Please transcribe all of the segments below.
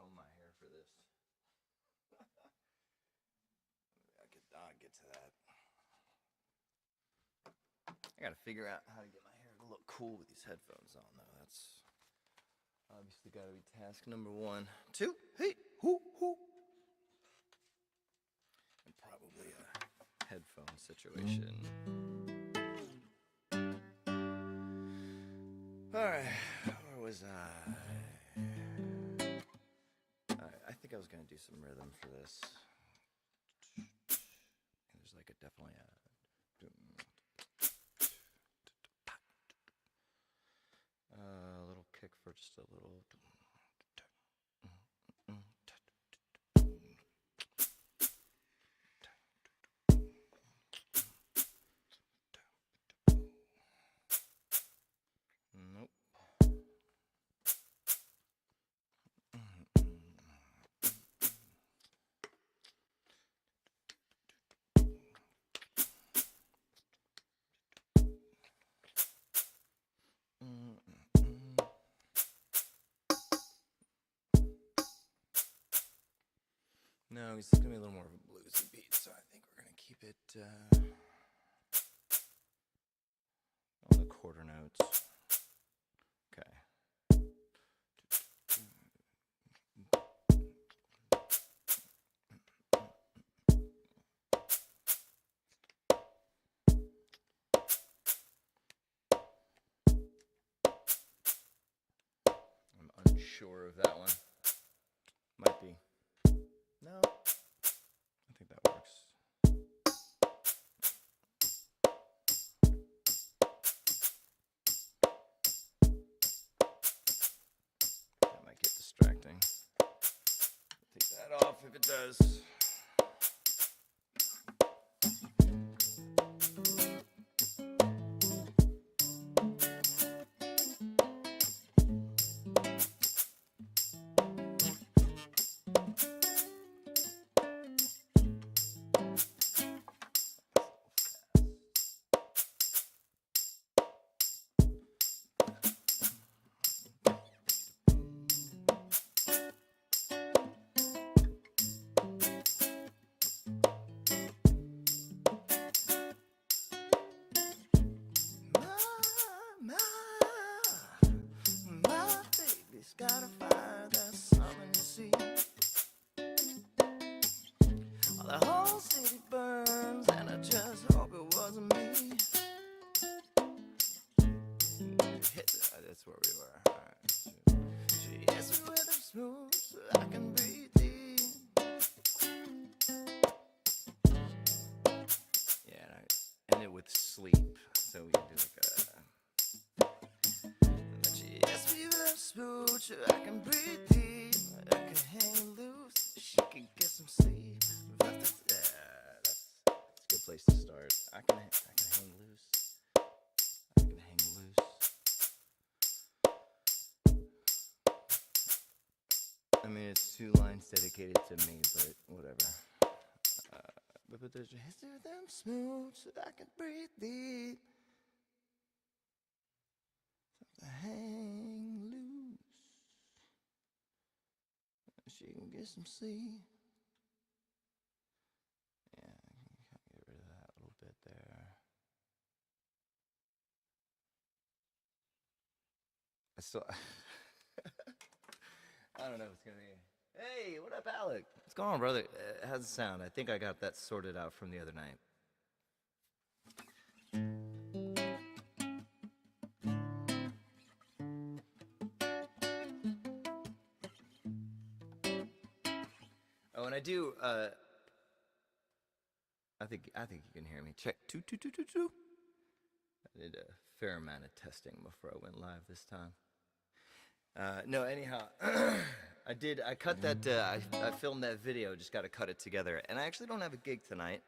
comb my hair for this. I'll get to that. I gotta figure out how to get my hair to look cool with these headphones on, though. That's obviously gotta be task number 1. 2, hey, hoo, hoo. And probably a headphone situation. Alright, where was I? I think I was gonna do some rhythm for this. There's like definitely a little kick for just a little. Nope. No, it's going to be a little more of a bluesy beat, so I think we're going to keep it on the quarter notes. Okay. I'm unsure of that one. Might be. No, I think that works. That might get distracting. Take that off if it does. Got a fire, that's something you see. Well, the whole city burns, and I just hope it wasn't me. That's where we were. All right. She hits me with a smooth so I can breathe deep. Yeah, and I end it with sleep, so we can do like a. Smooch, I can breathe deep, I can hang loose, she can get some sleep. That's a good place to start. I can hang loose. I can hang loose. I mean, it's 2 lines dedicated to me, but whatever. But there's a history of them smooch, so I can breathe deep. Hang loose. She can get some sleep. Yeah, I can get rid of that little bit there. I still, I don't know what's gonna be. Hey, what up, Alec? What's going on, brother? How's it sound? I think I got that sorted out from the other night. Oh, and I do. I think you can hear me. Check 2 2 2 2 2. I did a fair amount of testing before I went live this time. No, anyhow, I cut that. I filmed that video. Just got to cut it together. And I actually don't have a gig tonight,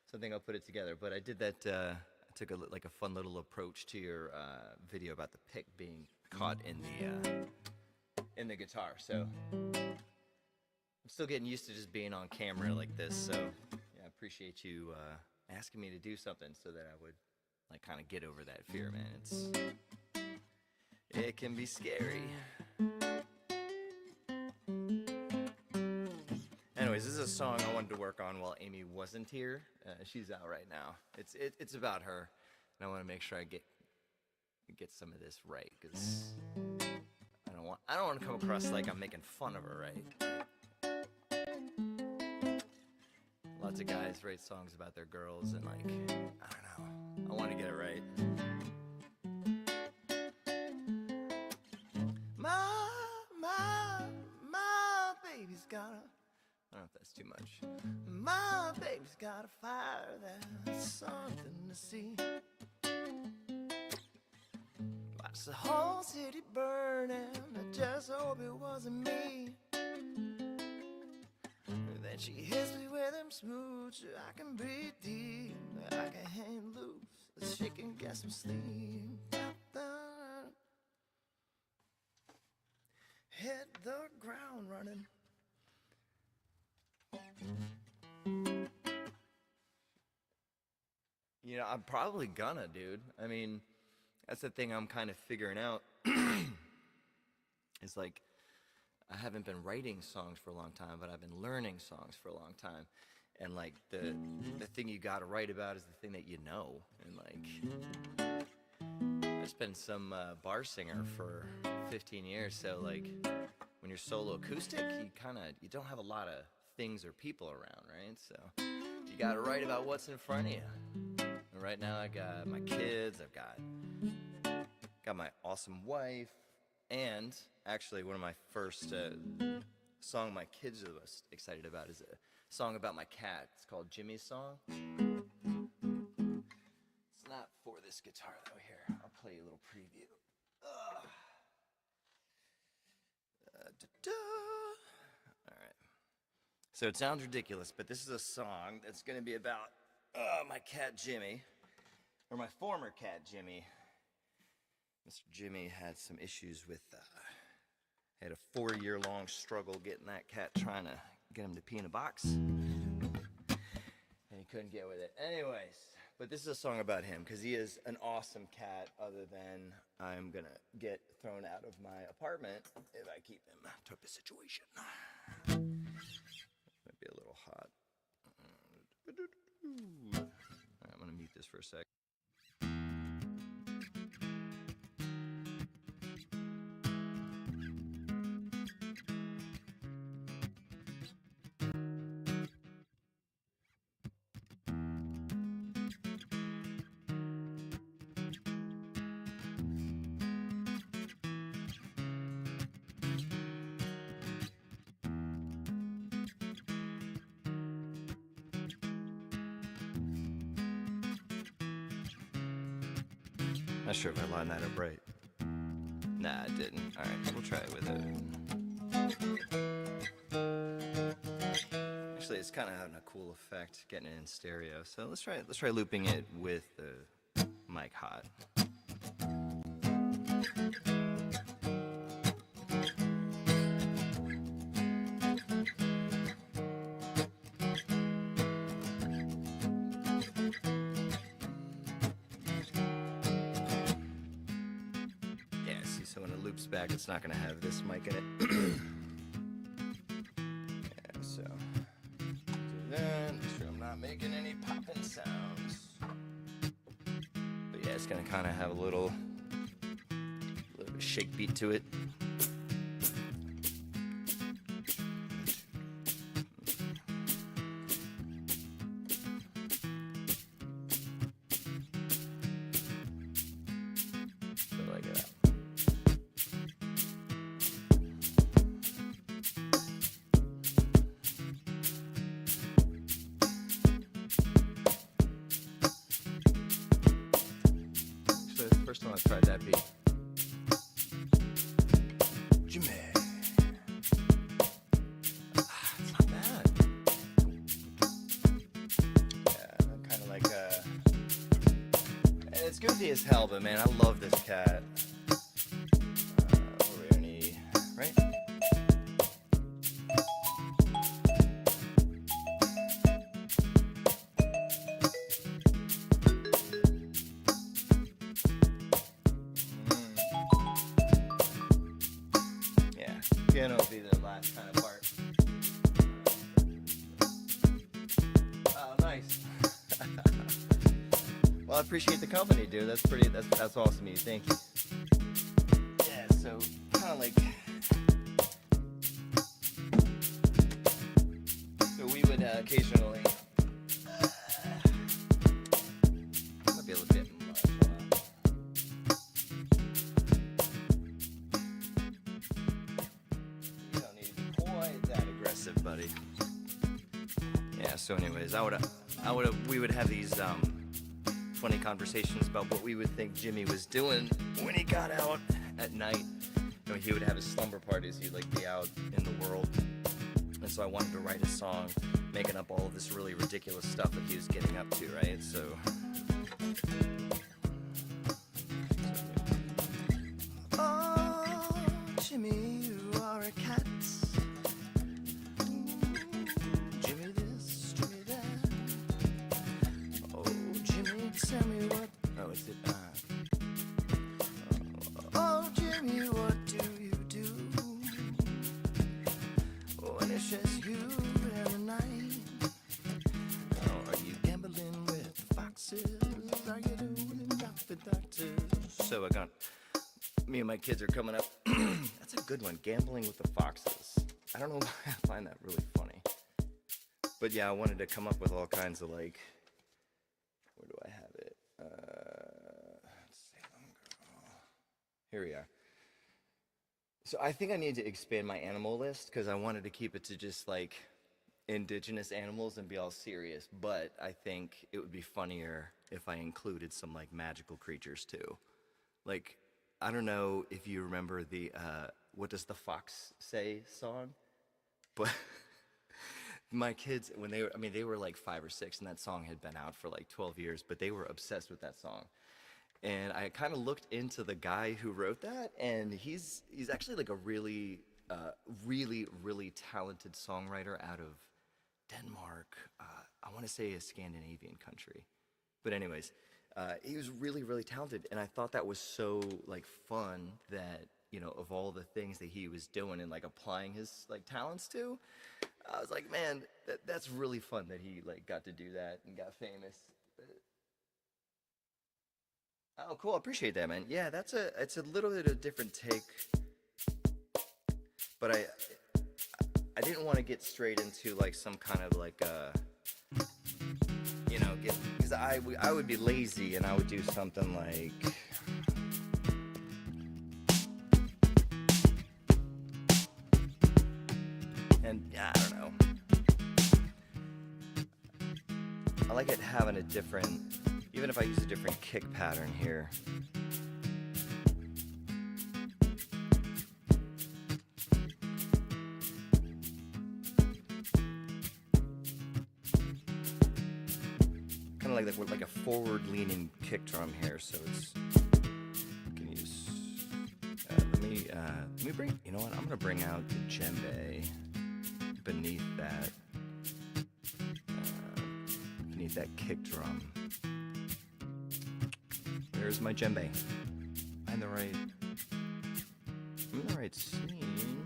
so I think I'll put it together. But I did that. I took a fun little approach to your video about the pick being caught in the guitar. So. I'm still getting used to just being on camera like this, so yeah, I appreciate you asking me to do something so that I would like kind of get over that fear, man. It can be scary. anyways, this is a song I wanted to work on while Amy wasn't here. She's out right now. It's about her, and I want to make sure I get some of this right, because I don't want to come across like I'm making fun of her, right? Lots of guys write songs about their girls, and like, I don't know. I want to get it right. My baby's got a... I don't know if that's too much. My baby's got a fire, that's something to see. Watch the whole city burning, I just hope it wasn't me. Then she hits me with them smooch, I can breathe deep, I can hang loose, she can get some sleep. Hit the ground running. You know, I'm probably gonna, dude. I mean, that's the thing I'm kind of figuring out. It's like, I haven't been writing songs for a long time, but I've been learning songs for a long time. And like, the thing you gotta write about is the thing that you know. And like, I've been some bar singer for 15 years, so like, when you're solo acoustic, you don't have a lot of things or people around, right? So you gotta write about what's in front of you. And right now I got my kids, I've got my awesome wife, and actually one of my first song my kids are most excited about is a song about my cat. It's called Jimmy's Song. It's not for this guitar though. Here, I'll play you a little preview. All right. So it sounds ridiculous, but this is a song that's going to be about my cat Jimmy, or my former cat Jimmy. Mr. Jimmy had some issues with, had a 4-year-long struggle getting that cat, trying to get him to pee in a box, and he couldn't get with it. Anyways, but this is a song about him, because he is an awesome cat, other than I'm going to get thrown out of my apartment if I keep him. Took the situation. Might be a little hot. All right, I'm going to mute this for a sec. Not sure if I lined that up right. Nah, I didn't. All right, we'll try it with it. Actually, it's kind of having a cool effect, getting it in stereo. So let's try looping it with the mic hot. So when it loops back, it's not going to have this mic in it. Yeah, so do that. Make sure I'm not making any popping sounds. But yeah, it's going to kind of have a little bit of shake beat to it. So like that. First time I tried that beat. Jimmy. It's not bad. Yeah, kind of like and it's goofy as hell, but man, I love this cat. What we need, right? Piano will be the last kind of part. I appreciate the company, dude. That's awesome of you. Thank you. Yeah, so kind of like, so we would occasionally, might be a little bit much. You don't need to be quite that aggressive, buddy. Yeah. So, anyways, we would have these funny conversations about what we would think Jimmy was doing when he got out at night. You know, he would have his slumber parties. He'd like be out in the world, and so I wanted to write a song, making up all of this really ridiculous stuff that he was getting up to, right? So. Oh, Jimmy, you are a cat. Jimmy this, Jimmy that. Oh, Jimmy, tell me what. Oh, is it? Oh, Jimmy, what do you do when it's just you and the night? Oh, are you gambling with the foxes? Are you doing it with the doctors? So me and my kids are coming up. That's a good one, gambling with the foxes. I don't know why I find that really funny. But yeah, I wanted to come up with all kinds of like, where do I have it? Let's see. Here we are. So I think I need to expand my animal list because I wanted to keep it to just like indigenous animals and be all serious. But I think it would be funnier if I included some like magical creatures too. Like, I don't know if you remember the What Does the Fox Say song? But my kids, when they were like 5 or 6, and that song had been out for like 12 years, but they were obsessed with that song. And I kind of looked into the guy who wrote that, and he's actually like a really, really talented songwriter out of Denmark. I want to say a Scandinavian country. But anyways, he was really, really talented, and I thought that was so like fun that, you know, of all the things that he was doing and like applying his like talents to, I was like, man, that's really fun that he like got to do that and got famous. Oh, cool! I appreciate that, man. Yeah, it's a little bit of a different take, but I didn't want to get straight into like some kind of like you know, because I would be lazy and I would do something like. And yeah, I don't know. I like it having a different, even if I use a different kick pattern here. Kind of like a forward-leaning kick drum here, so it's. Can use. Let me bring. You know what? I'm gonna bring out the djembe beneath that. Beneath that kick drum. There's my djembe. I'm in the right scene.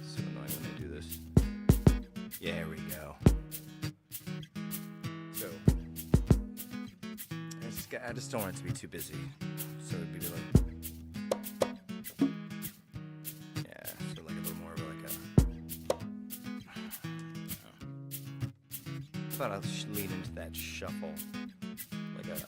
So annoying when I do this. Yeah, here we go. So I just don't want it to be too busy. So it'd be like, yeah, so like a little more of like a. I thought I'll lean into that shuffle, like a.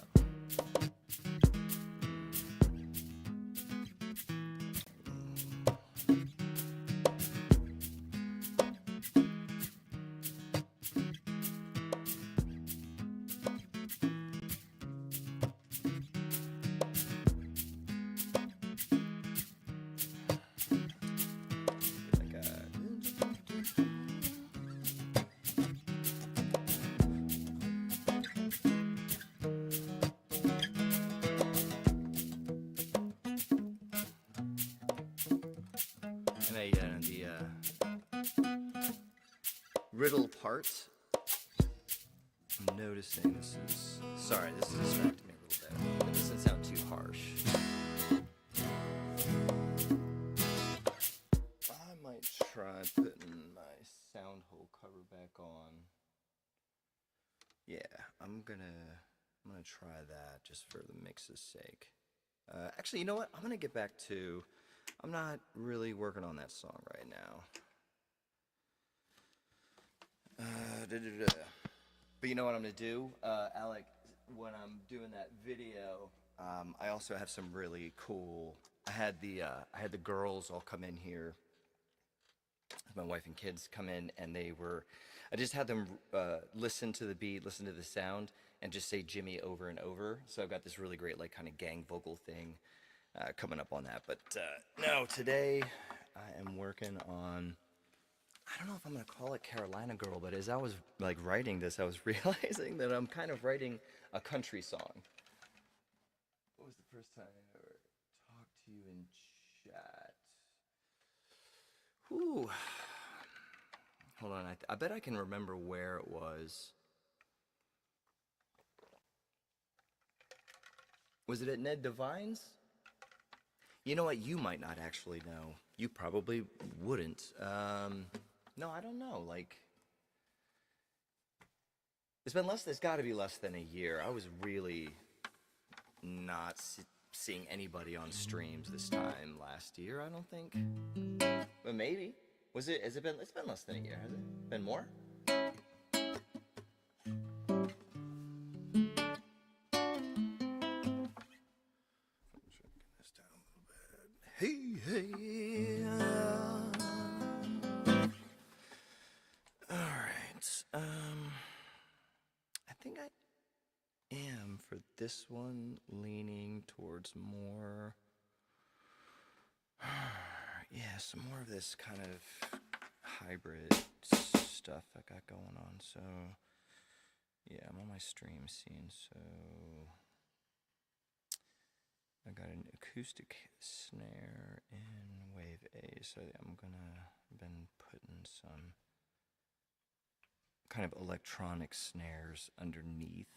The riddle part. I'm noticing this is distracting me a little bit. It doesn't sound too harsh. I might try putting my sound hole cover back on. Yeah, I'm gonna try that just for the mix's sake. Actually, you know what? I'm gonna get back to. I'm not really working on that song right now. But you know what I'm gonna do, Alec? When I'm doing that video, I also have some really cool. I had the girls all come in here. My wife and kids come in, and they were. I just had them listen to the beat, listen to the sound, and just say Jimmy over and over. So I've got this really great, like, kind of gang vocal thing coming up on that. But no, today I am working on. I don't know if I'm gonna call it Carolina Girl, but as I was like writing this, I was realizing that I'm kind of writing a country song. What was the first time I ever talked to you in chat? Whew. Hold on, I bet I can remember where it was. Was it at Ned Devine's? You know what? You might not actually know. You probably wouldn't. No, I don't know. Like, it's been less. It's got to be less than a year. I was really not seeing anybody on streams this time last year. I don't think, but maybe. Was it? Has it been? It's been less than a year. Has it been more? Hey, hey. All right. I think I am for this one leaning towards more. Yeah, some more of this kind of hybrid stuff I got going on. So, yeah, I'm on my stream scene. So, I got an acoustic snare in wave A. So, I'm gonna been putting some kind of electronic snares underneath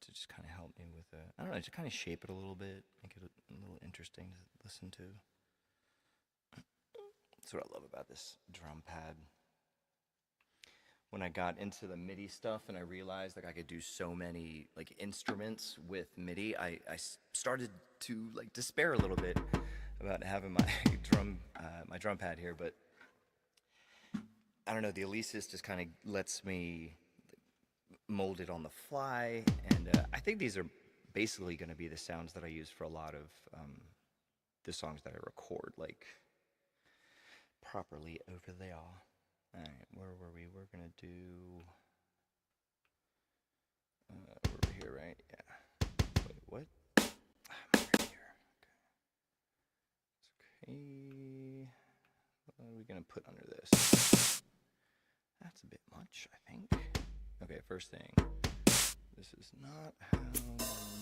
to just kind of help me with I don't know, to kind of shape it a little bit, make it a little interesting to listen to. That's what I love about this drum pad. When I got into the MIDI stuff and I realized like I could do so many like instruments with MIDI, I started to like despair a little bit about having my drum pad here, but I don't know, the Alesis just kind of lets me mold it on the fly, and I think these are basically going to be the sounds that I use for a lot of the songs that I record, like properly over there. All right, where were we? We're gonna do over here, right? Yeah. Wait, what? I'm over here. Okay. It's okay. What are we gonna put under this? That's a bit much, I think. Okay, first thing. This is not how the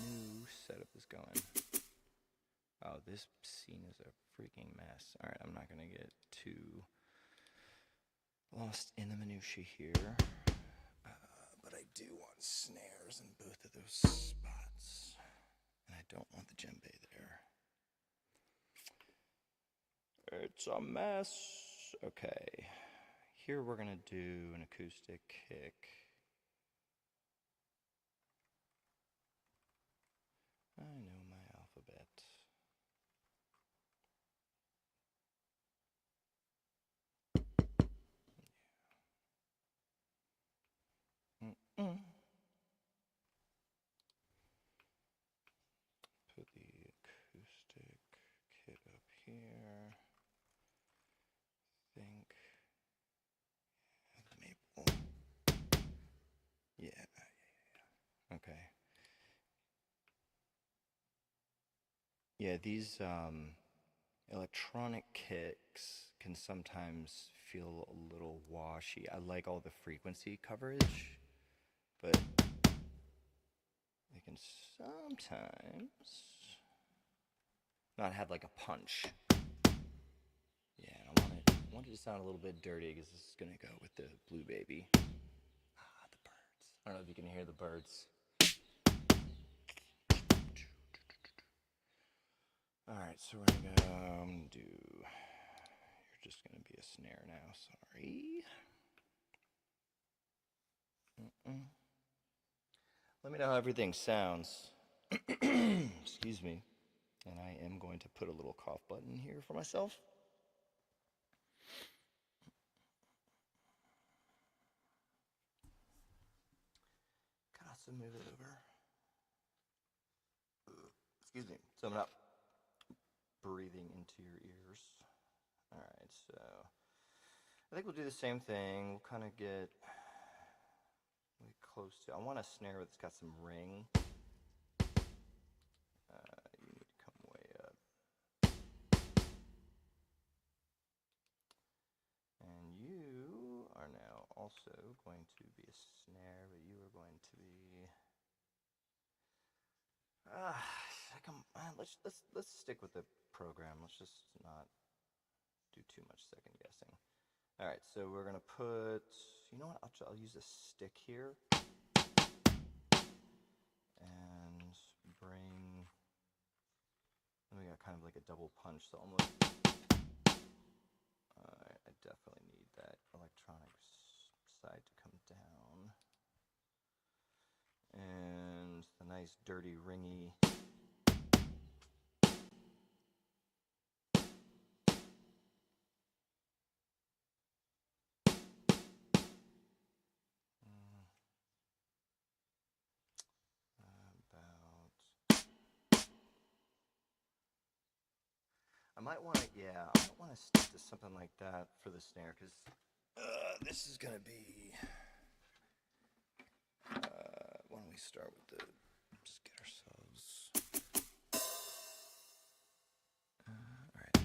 new setup is going. Oh, this scene is a freaking mess. All right, I'm not gonna get too lost in the minutiae here, but I do want snares in both of those spots, and I don't want the djembe there. It's a mess. Okay, here we're gonna do an acoustic kick. I know my alphabet. Mm-mm. Put the acoustic kit up here. Think maple. Yeah. Okay. Yeah, these electronic kicks can sometimes feel a little washy. I like all the frequency coverage, but they can sometimes not have like a punch. Yeah, I want it to sound a little bit dirty because this is gonna go with the Blue Baby. Ah, the birds. I don't know if you can hear the birds. All right, so we're gonna go do. You're just gonna be a snare now. Sorry. Let me know how everything sounds. Excuse me. And I am going to put a little cough button here for myself. Could also move it over. Excuse me. So I'm not breathing into your ears. All right, so I think we'll do the same thing. We'll kind of get really close to. I want a snare that's got some ring. You need to come way up. And you are now also going to be a snare, but you are going to be. Let's stick with the program. Let's just not do too much second guessing. All right, so we're gonna put. You know what? I'll use a stick here and bring. And we got kind of like a double punch, so almost. I definitely need that electronic side to come down, and the nice dirty ringy. I might want to stick to something like that for the snare, because this is gonna be. Why don't we start with just get ourselves. All right,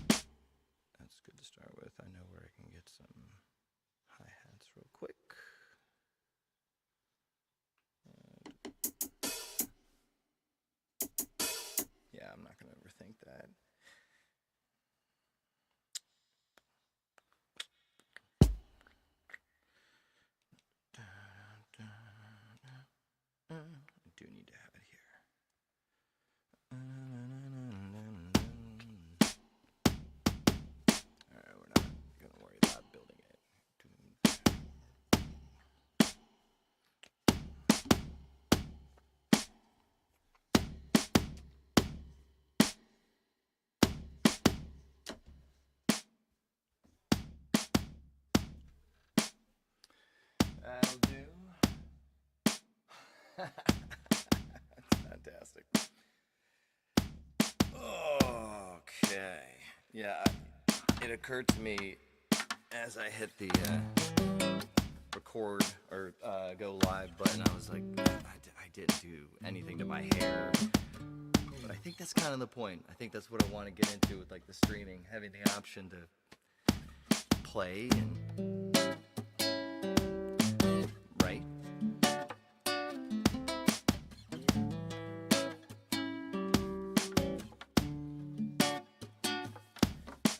that's good to start with. I know where I can get some hi-hats real quick. Yeah, I'm not gonna overthink that. I do need to have it here. Alright, we're not going to worry about building it. That'll do. That's fantastic. Okay. Yeah, it occurred to me as I hit the record or go live button, I was like, I didn't do anything to my hair. But I think that's kind of the point. I think that's what I want to get into with like the streaming, having the option to play and right.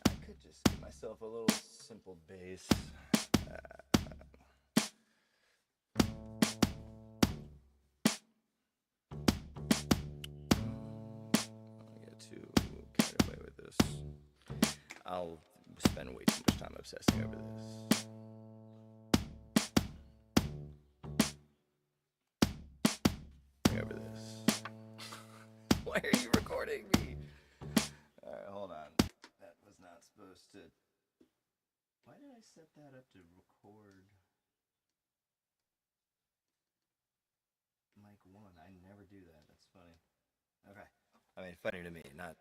I could just give myself a little simple bass. I'll spend way too much time obsessing over this. Over this. Why are you recording me? Alright, hold on. That was not supposed to. Why did I set that up to record mic 1? I never do that. That's funny. Okay. I mean, funny to me, not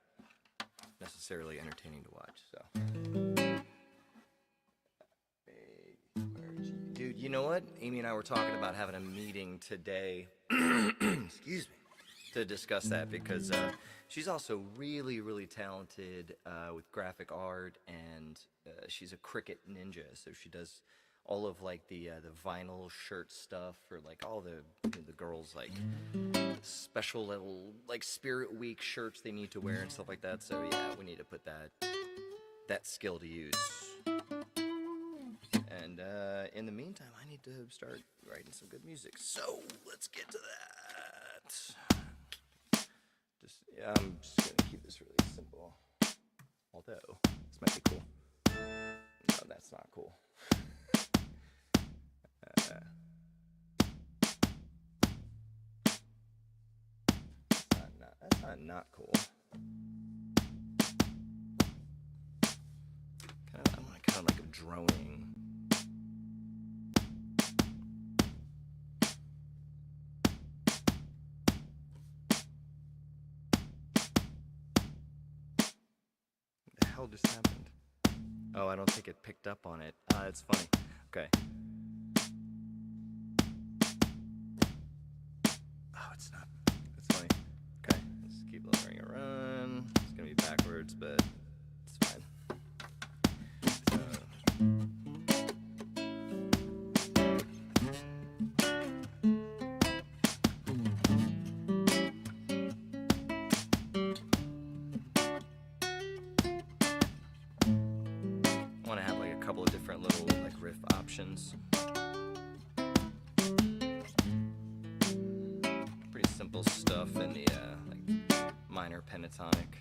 necessarily entertaining to watch, so. Dude, you know what? Amy and I were talking about having a meeting today, excuse me, to discuss that, because she's also really, really talented with graphic art, and she's a Cricut ninja, so she does all of like the vinyl shirt stuff for like all the girls, like special little like Spirit Week shirts they need to wear and stuff like that. So yeah, we need to put that skill to use. And in the meantime, I need to start writing some good music. So let's get to that. I'm just gonna keep this really simple. Although this might be cool. No, that's not cool. not cool. I'm kind of like a droning. What the hell just happened? Oh, I don't think it picked up on it. It's funny. Okay. Oh, it's not. It's funny. Okay, let's keep letting it run. It's gonna be backwards, but it's fine. I want to have like a couple of different little like riff options. Pretty simple stuff in the like minor pentatonic.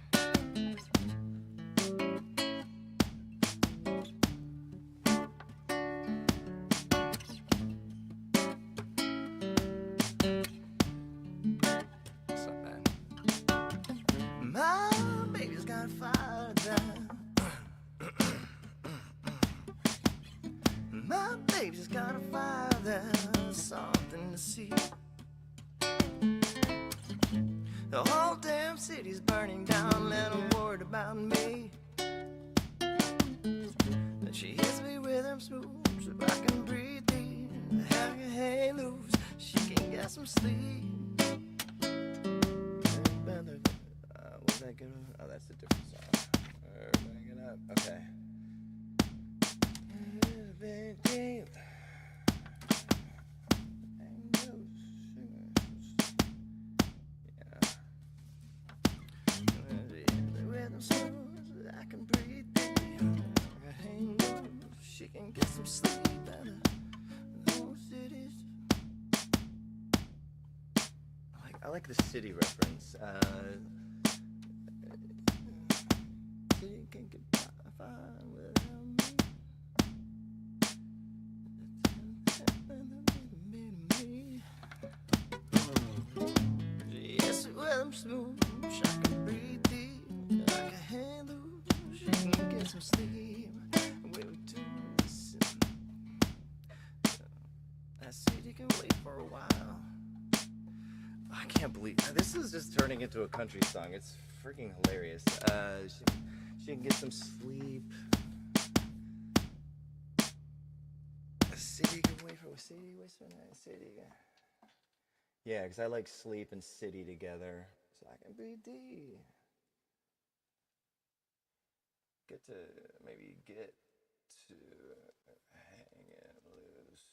It's not bad. My baby's got a fire down. My baby's got a fire, there's something to see. The whole damn city's burning down, and I'm worried about me. And she hits me with them smooths, if I can breathe deep. Have your hay loose, she can get some sleep. What's that good? Oh, that's a different song. Bring it up. Okay. I can breathe. She can get some sleep out of those cities. I like the city reference. City can get fine without me. Yes, well, I'm smooth. I can breathe deep. I can handle. She can get some sleep. We were doing this. That city can wait for a while. I can't believe this is just turning into a country song. It's freaking hilarious. She can get some sleep. A city can wait for a city. Wait for a night. City. Yeah, because I like sleep and city together, so I can breathe deep. Get to hang it loose.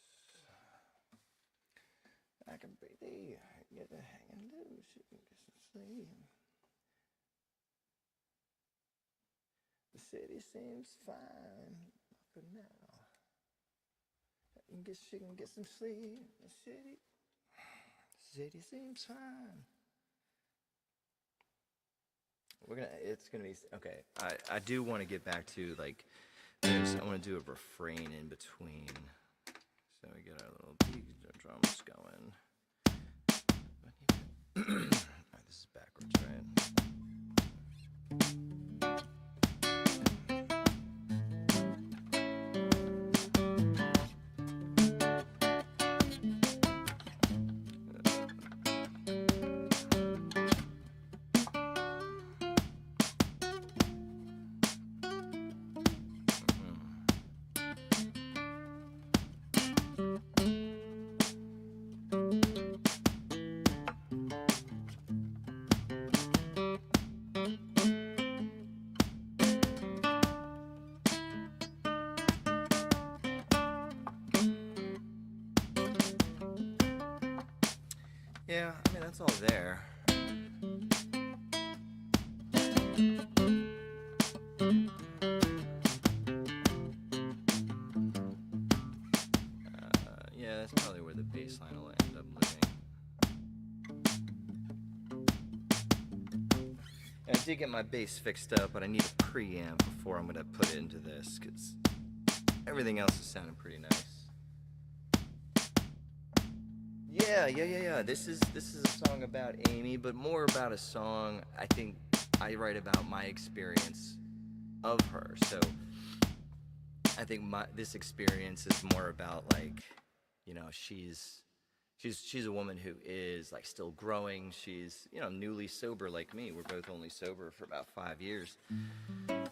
I can breathe deep. Get to hang it loose. You can get some sleep. The city seems fine for now. She can get some sleep. The city seems fine. It's gonna be okay. I do want to get back to like this. I want to do a refrain in between, so we get our little drums going. Alright, this is backwards, right? Yeah, I mean, that's all there. Yeah, that's probably where the bass line will end up living. I did get my bass fixed up, but I need a preamp before I'm going to put it into this, because everything else is sounding pretty nice. Yeah! Yeah. This is a song about Amy, but more about a song I think I write about my experience of her. So I think this experience is more about like, she's a woman who is like still growing. She's newly sober like me. We're both only sober for about 5 years.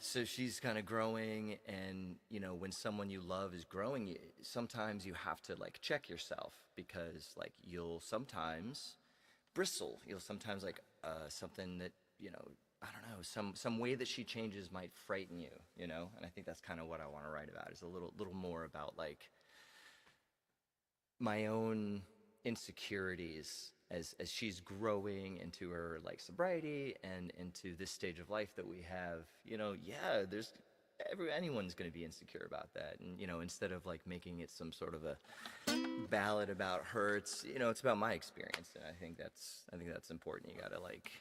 So she's kind of growing, and when someone you love is growing, sometimes you have to like check yourself, because like you'll sometimes bristle. You'll sometimes like something that I don't know, some way that she changes might frighten you, and I think that's kind of what I want to write about, is a little more about like my own insecurities as she's growing into her like sobriety and into this stage of life that we have. Yeah, there's anyone's going to be insecure about that, and instead of like making it some sort of a ballad about her, it's about my experience, and I think that's important. You gotta like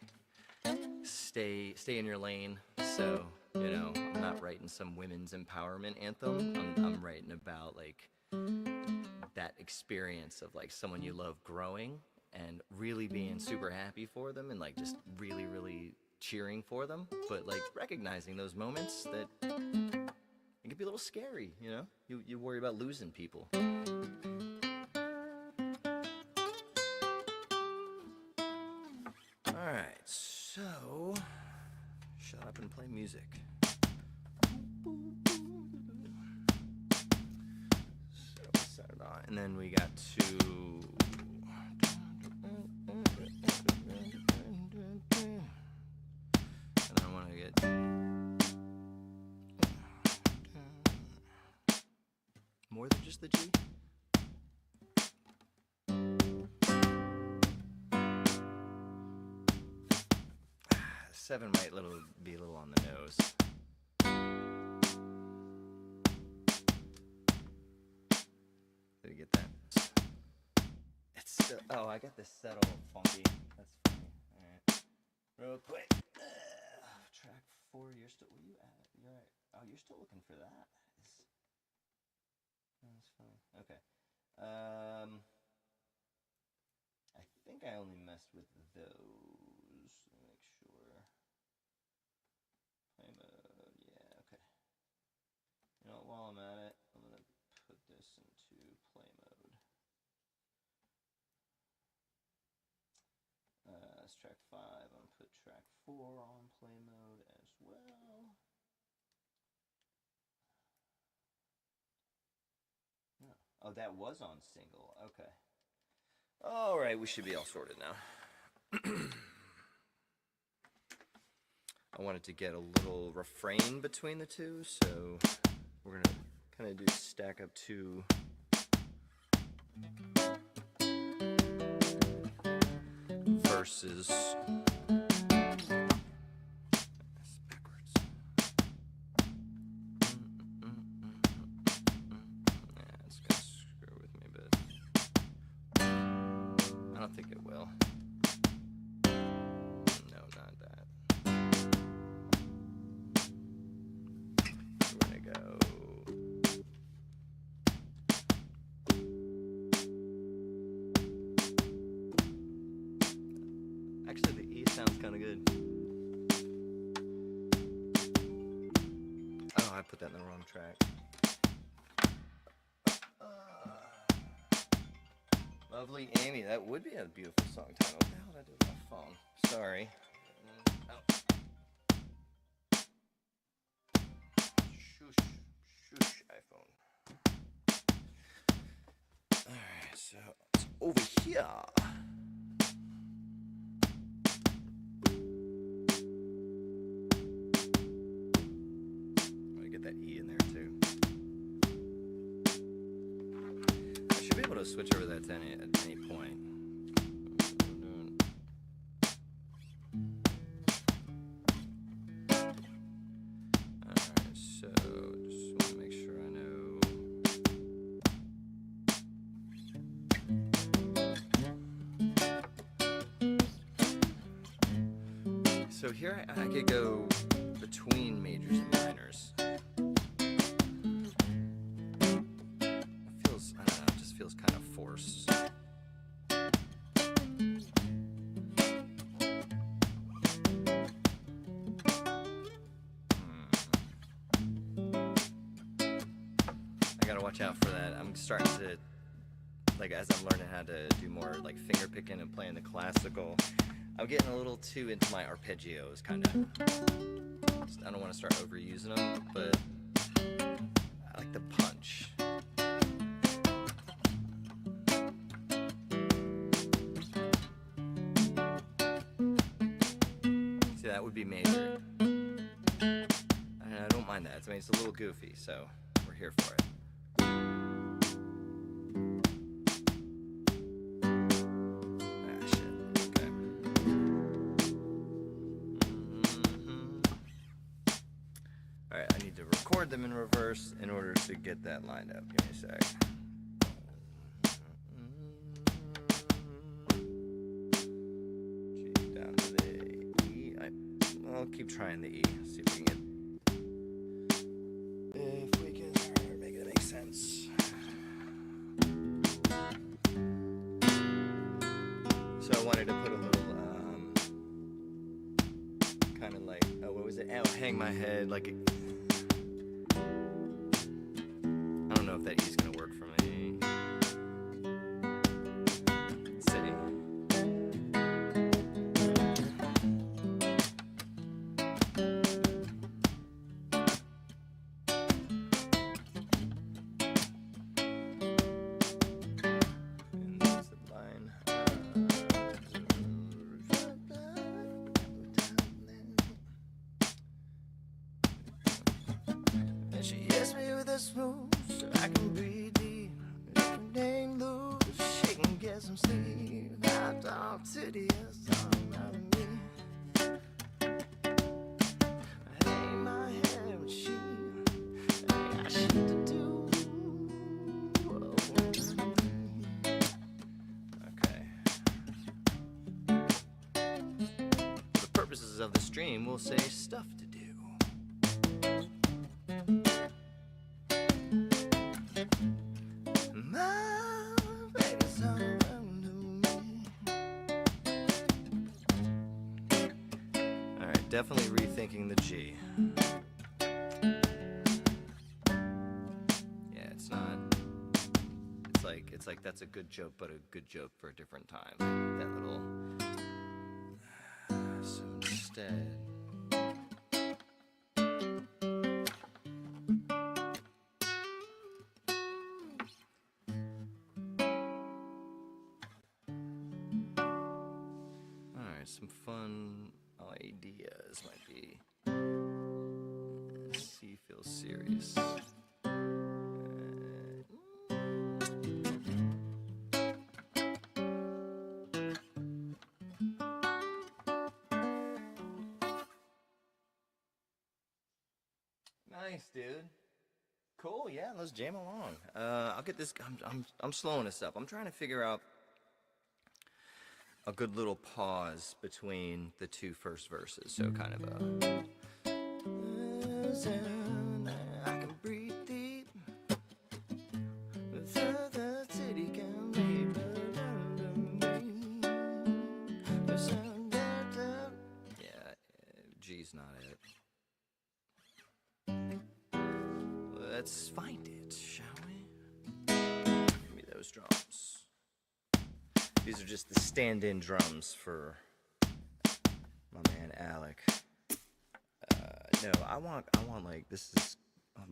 stay in your lane. So I'm not writing some women's empowerment anthem. I'm writing about like that experience of like someone you love growing and really being super happy for them, and like just really, really cheering for them, but like recognizing those moments that it can be a little scary. You worry about losing people. All right, so shut up and play music. So set it on, and then we got to. And I want to get more than just the G. Seven might be a little on the nose. Did you get that? It's still, I got this set all funky. That's funny. All right, real quick. Track 4. You're still. Where you at? You're right. Oh, you're still looking for that. That's funny. Okay. I think I only messed with those. Let me make sure. Play mode. Yeah. Okay. While I'm at it, I'm gonna put this into play mode. That's track 5. I'm gonna put track 4 on play mode as well. No. Oh, that was on single. Okay. All right, we should be all sorted now. I wanted to get a little refrain between the two, so we're gonna kind of do stack up 2 verses. That's backwards. Yeah, it's gonna screw with me a bit. I don't think it will. No, not that. We're gonna go. Actually, the E sounds kind of good. Oh, I put that in the wrong track. Lovely Amy, that would be a beautiful song title. What the hell did I do with my phone? Sorry. Shush, iPhone. Alright, so it's over here. I'm gonna get that E in there too. I should be able to switch over that at any point. Alright, so just want to make sure I know. So here I could go between majors and minors. It feels, I don't know, it just feels kind of forced. I gotta watch out for that. I'm starting to, like, as I'm learning how to do more like finger picking and playing the classical, I'm getting a little too into my arpeggios, kind of. I don't want to start overusing them, but I like the punch. See, that would be major. I don't mind that. I mean, it's a little goofy, so we're here for it. Alright, I need to record them in reverse in order to get that lined up. Give me a sec. G down to the E. I'll keep trying the E. See if we can make it make sense. So I wanted to put a little kind of like, what was it? Oh, hang my head like a, I don't know if that E's gonna work for me. City. And there's the line. And she asked me with a smooth so I can breathe deep. If it ain't loose, she can get some sleep. I talk to the song out of me. I hang my head when she ain't got shit to do. Okay. For the purposes of the stream, we'll say stuff to do. My baby's around me. Alright, definitely rethinking the G. Yeah, it's not. It's like that's a good joke, but a good joke for a different time. That little. So instead. Some fun ideas might be. C feels serious. Nice, dude. Cool. Yeah, let's jam along. I'll get this. I'm slowing this up. I'm trying to figure out a good little pause between the two first verses, so kind of a. I can breathe deep. The city can be. Yeah, G's not it. Let's find it, shall we? Give me those drums. These are just the stand-in drums for my man Alec. No, I want like, this is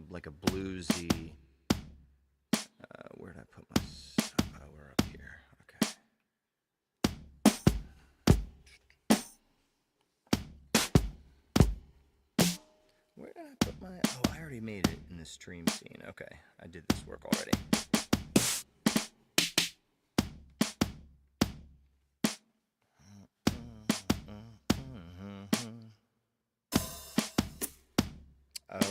like a bluesy. Where'd I put my? Oh, we're up here. Okay. Where did I put my? Oh, I already made it in the stream scene. Okay, I did this work already.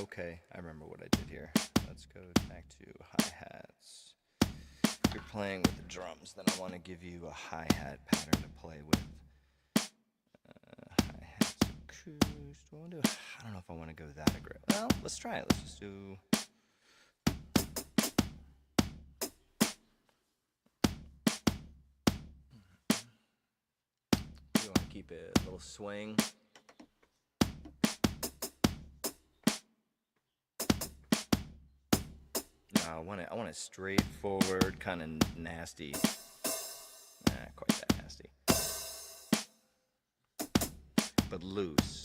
Okay, I remember what I did here. Let's go back to hi-hats. If you're playing with the drums, then I want to give you a hi-hat pattern to play with. Hi-hats acoustic. I don't know if I want to go that aggressive. Well, let's try it. Let's just do. You want to keep it a little swing. I want it straightforward, kind of nasty. Not quite that nasty, but loose.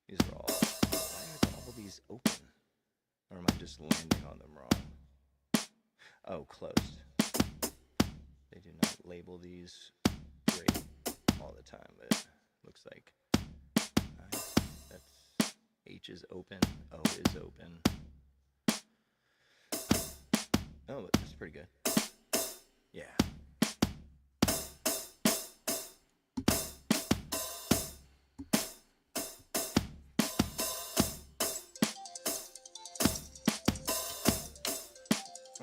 These are all. Why are all these open? Or am I just landing on them wrong? Oh, closed. They do not label these great all the time, but it looks like that's H is open, O is open. Oh, but that's pretty good. Yeah.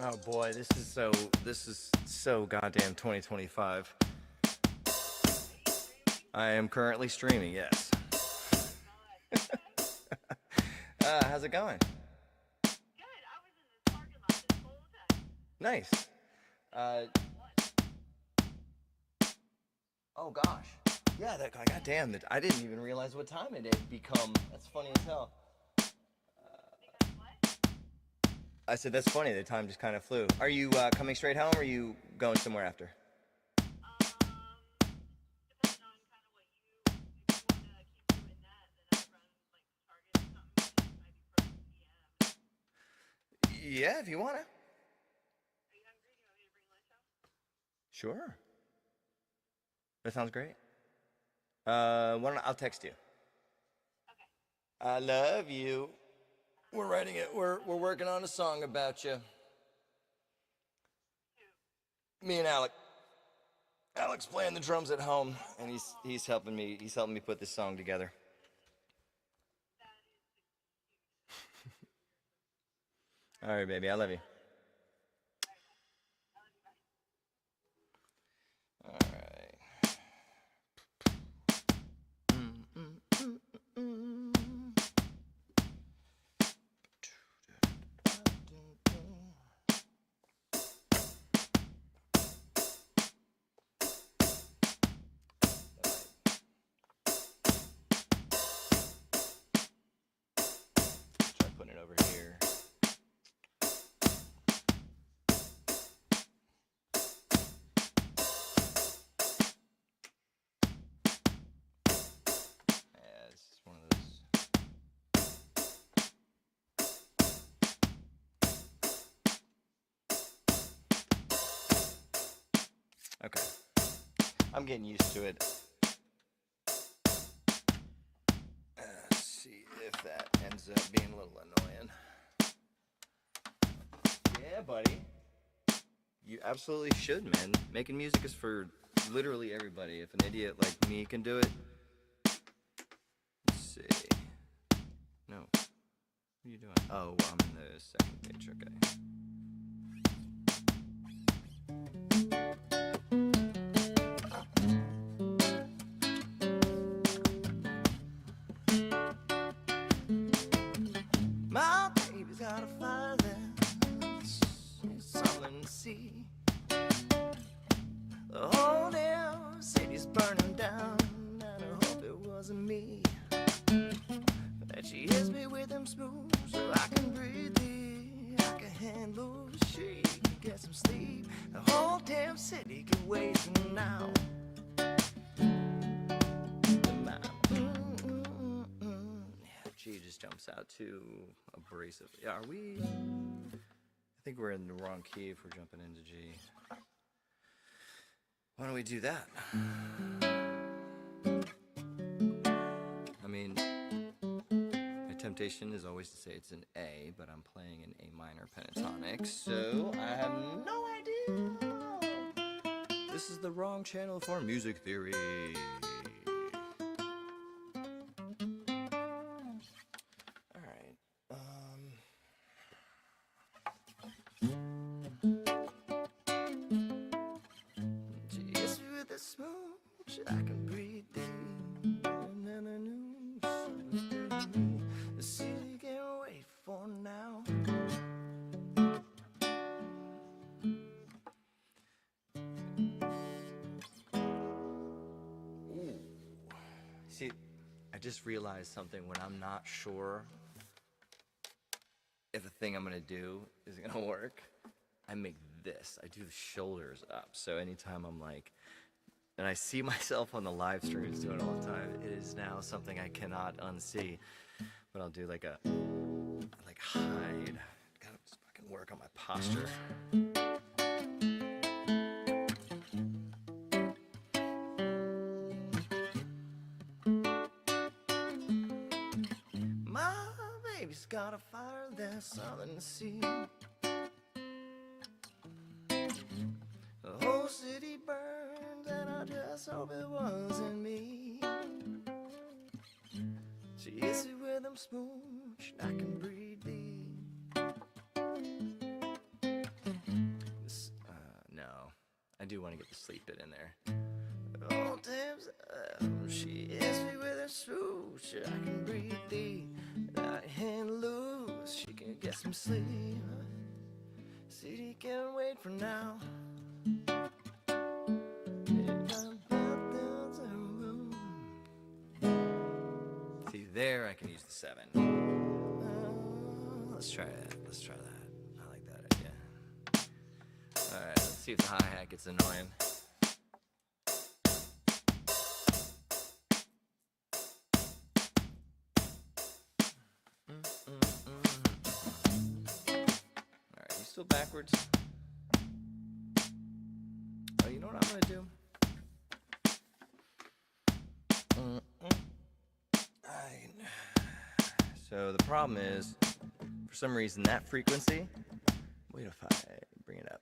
Oh boy, this is so goddamn 2025. I am currently streaming, yes. How's it going? Good. I was in this parking lot this whole time. Nice. Oh gosh. Yeah, goddamn, I didn't even realize what time it had become. That's funny as hell. Because what? I said, that's funny, the time just kind of flew. Are you coming straight home, or are you going somewhere after? Depending on kind of what if you want to keep doing that, then I run like Target or something, and it might be for PM. Yeah, if you want to. Are you hungry? Do you want me to bring lunch home? Sure. That sounds great. I'll text you. Okay. I love you. We're writing it. We're working on a song about you. Who? Me and Alec. Alec's playing the drums at home, and he's helping me. He's helping me put this song together. That is All right, baby. I love you. All right. Try putting it over here. Yeah, this is one of those. Okay. I'm getting used to it. Let's see if that ends up being a little annoying. Yeah, buddy. You absolutely should, man. Making music is for literally everybody. If an idiot like me can do it. Let's see. No. What are you doing? Oh, I'm in the second page, okay. My baby's got a fire that's something to see. The whole damn city's burning down, and I hope it wasn't me. That she hits me with them spoons so I can breathe it. I can handle the shit, get some sleep. The whole damn city can wait for now. G just jumps out too abrasive. Yeah, are we? I think we're in the wrong key if we're jumping into G. Why don't we do that? I mean, my temptation is always to say it's an A, but I'm playing an A minor pentatonic, so I have no idea. This is the wrong channel for music theory. I can breathe deep. The city can't wait for now. Ooh. See, I just realized something when I'm not sure if a thing I'm gonna do is gonna work, I make this. I do the shoulders up. So anytime I'm like, and I see myself on the live streams doing it all the time, it is now something I cannot unsee. But I'll do like a, like hide. Gotta just fucking work on my posture. My baby's got a fire that's southern sea. The whole city burns and I just hope it wasn't me. She hits it with them smooch, I can breathe thee. No, I do want to get the sleep bit in there. All times she hits me with her smooch, I can breathe thee. I hand loose, she can get some sleep. City can't wait for now. See, there I can use the 7. Let's try it. Let's try that. I like that idea. Alright, let's see if the hi-hat gets annoying. Alright, you still backwards? Oh, you know what I'm gonna do? So the problem is, for some reason, that frequency, wait if I bring it up,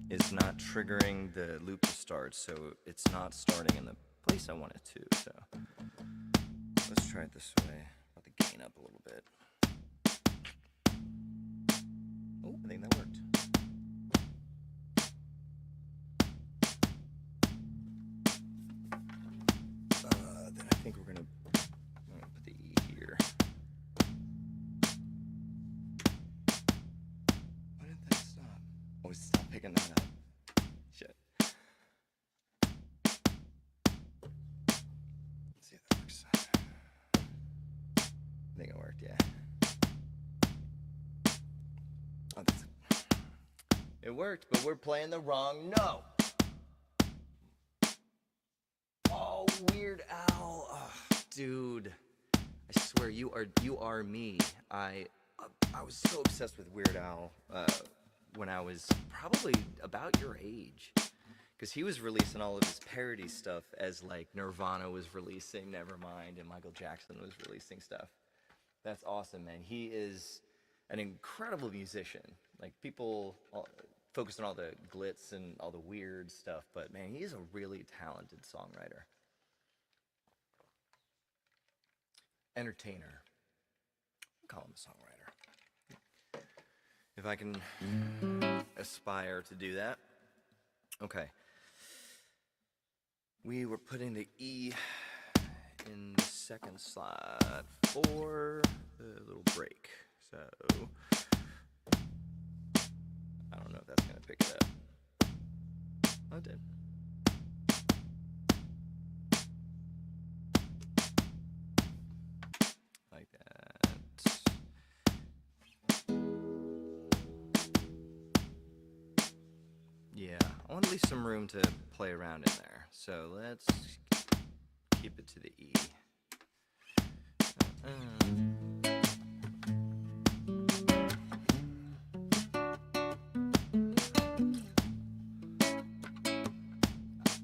is not triggering the loop to start, so it's not starting in the place I want it to. So let's try it this way. I'll the gain up a little bit. Oh, I think that worked. Then I think we're gonna put the E here. Why didn't that stop? Oh, stop picking that up. Shit. Let's see if that works. I think it worked, yeah. Oh, that's it. It worked, but we're playing the wrong note. Oh, Weird Al. Oh, dude. I swear, you are me. I was so obsessed with Weird Al when I was probably about your age. Because he was releasing all of his parody stuff as like Nirvana was releasing Nevermind and Michael Jackson was releasing stuff. That's awesome, man. He is an incredible musician. Like people focus on all the glitz and all the weird stuff, but man, he's a really talented songwriter. Entertainer. Call him a songwriter. If I can aspire to do that. Okay. We were putting the E in the second slot for the little break. So I don't know if that's going to pick it up. Oh, it did. Like that. Yeah, I want to leave some room to play around in there. So let's keep it to the E.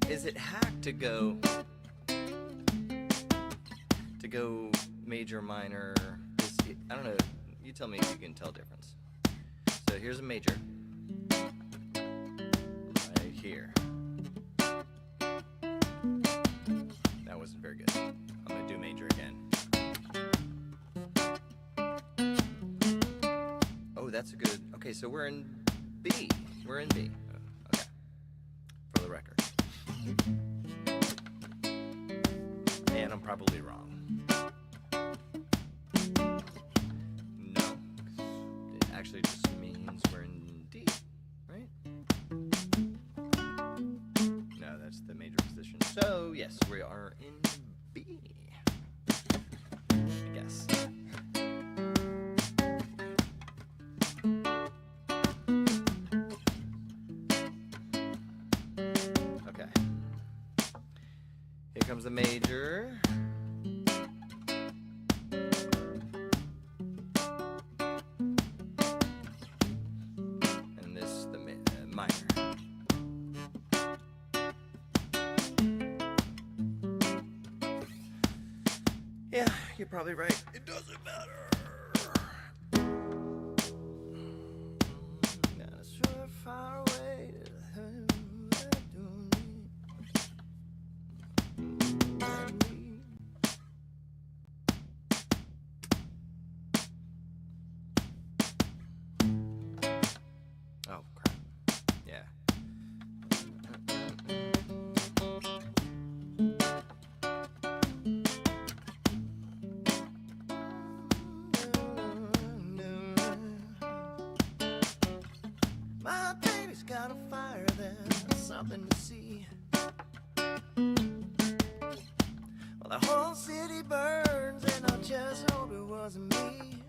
Is it hack to go major, minor? I don't know. You tell me if you can tell difference. So here's a major. Right here. That wasn't very good. I'm gonna do major again. Oh, that's a good. Okay, so we're in B. We're in B. Okay. For the record. And I'm probably wrong. No. It actually just means we're in D, right? No, that's the major position. So, yes, we are in B. I guess. comes the major. And this, the minor. Yeah, you're probably right. It doesn't matter. Gotta sort far away. Oh, crap. Yeah. My baby's got a fire there, something to see. Well, the whole city burns, and I just hope it wasn't me.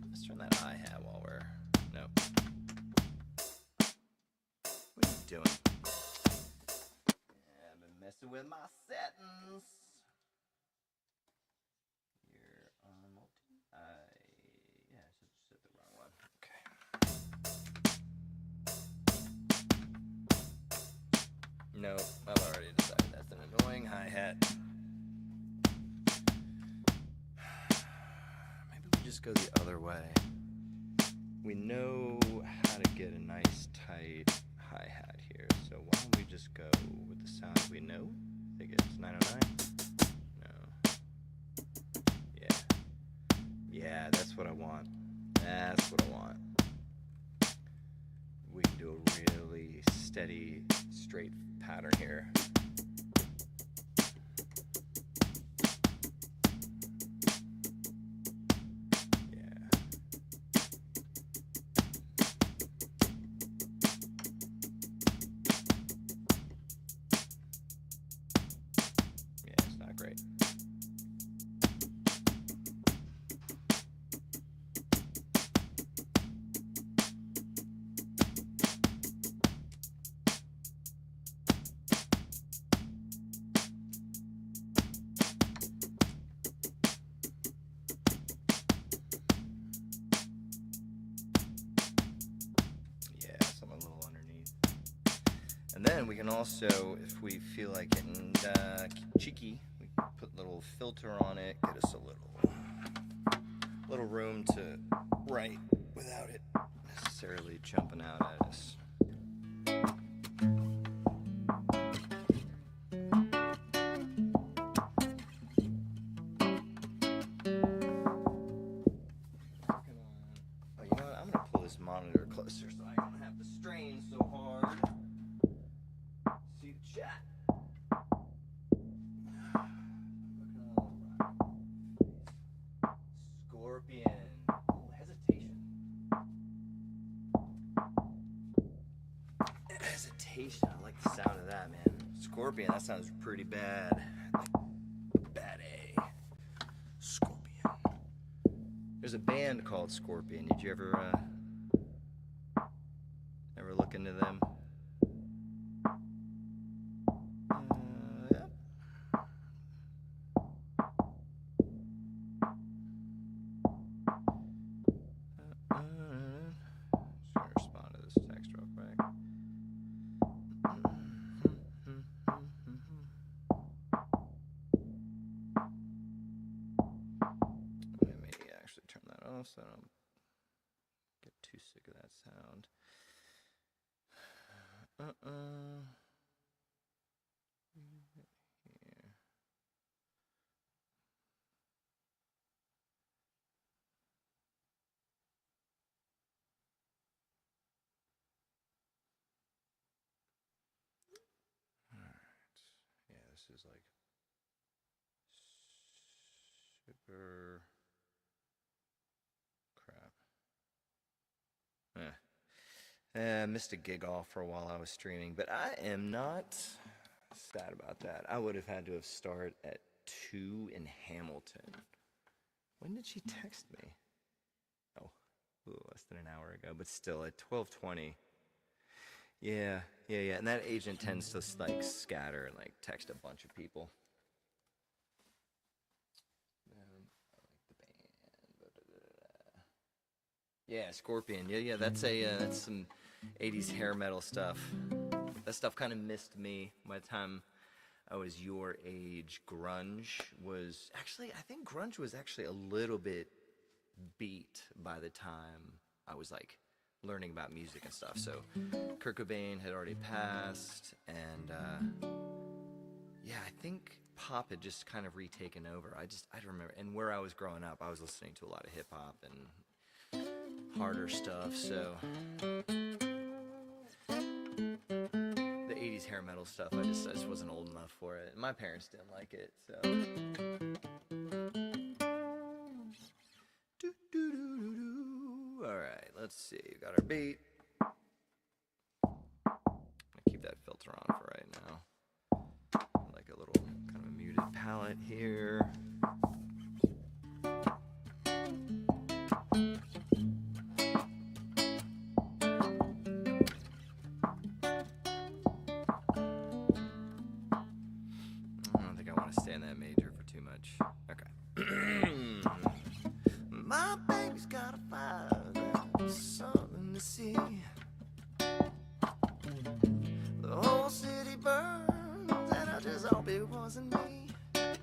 Let's turn that hi-hat while we're... No. What are you doing? Yeah, I've been messing with my settings. You're on multi... yeah, I should set the wrong one. Okay. No, I've already decided that's an annoying hi-hat. Maybe we just go the other way. We know how to get a nice tight hi-hat here, so why don't we just go with the sound we know? I think it's 909. No. Yeah. Yeah, that's what I want. That's what I want. We can do a really steady, straight pattern here. Great. Yeah, something a little underneath. And then we can also, if we feel like getting cheeky, we can put a little filter on it, get us a little room to write without it necessarily jumping out at us. Oh, you know what? I'm gonna pull this monitor closer so I don't have to strain so hard. See the chat. Scorpion. Ooh, hesitation. Hesitation. I like the sound of that, man. Scorpion. That sounds pretty bad. Like bad A. Scorpion. There's a band called Scorpion. Did you ever look into them? Yep. Just gonna respond to this text real quick. Let me actually turn that off so I don't get too sick of that sound. Here. Alright. Yeah, this is like super crap. Missed a gig off for a while I was streaming, but I am not sad about that. I would have had to have started at 2 in Hamilton. When did she text me? Oh, less than an hour ago, but still at 12:20. Yeah, yeah. And that agent tends to like scatter and like text a bunch of people. I like the band. Yeah, Scorpion. Yeah. That's some '80s hair metal stuff. That stuff kind of missed me by the time I was your age. Grunge was actually, I think grunge was actually a little bit beat by the time I was like learning about music and stuff. So Kurt Cobain had already passed, and yeah, I think pop had just kind of retaken over. I don't remember. And where I was growing up, I was listening to a lot of hip hop and harder stuff. So the '80s hair metal stuff, I just wasn't old enough for it. And my parents didn't like it, so. All right, let's see. We got our beat. I'm gonna keep that filter on for right now. Like a little kind of a muted palette here. I don't think I want to stay in that major for too much. Okay. My baby's got a fire, something to see. The whole city burns, and I just hope it wasn't me. It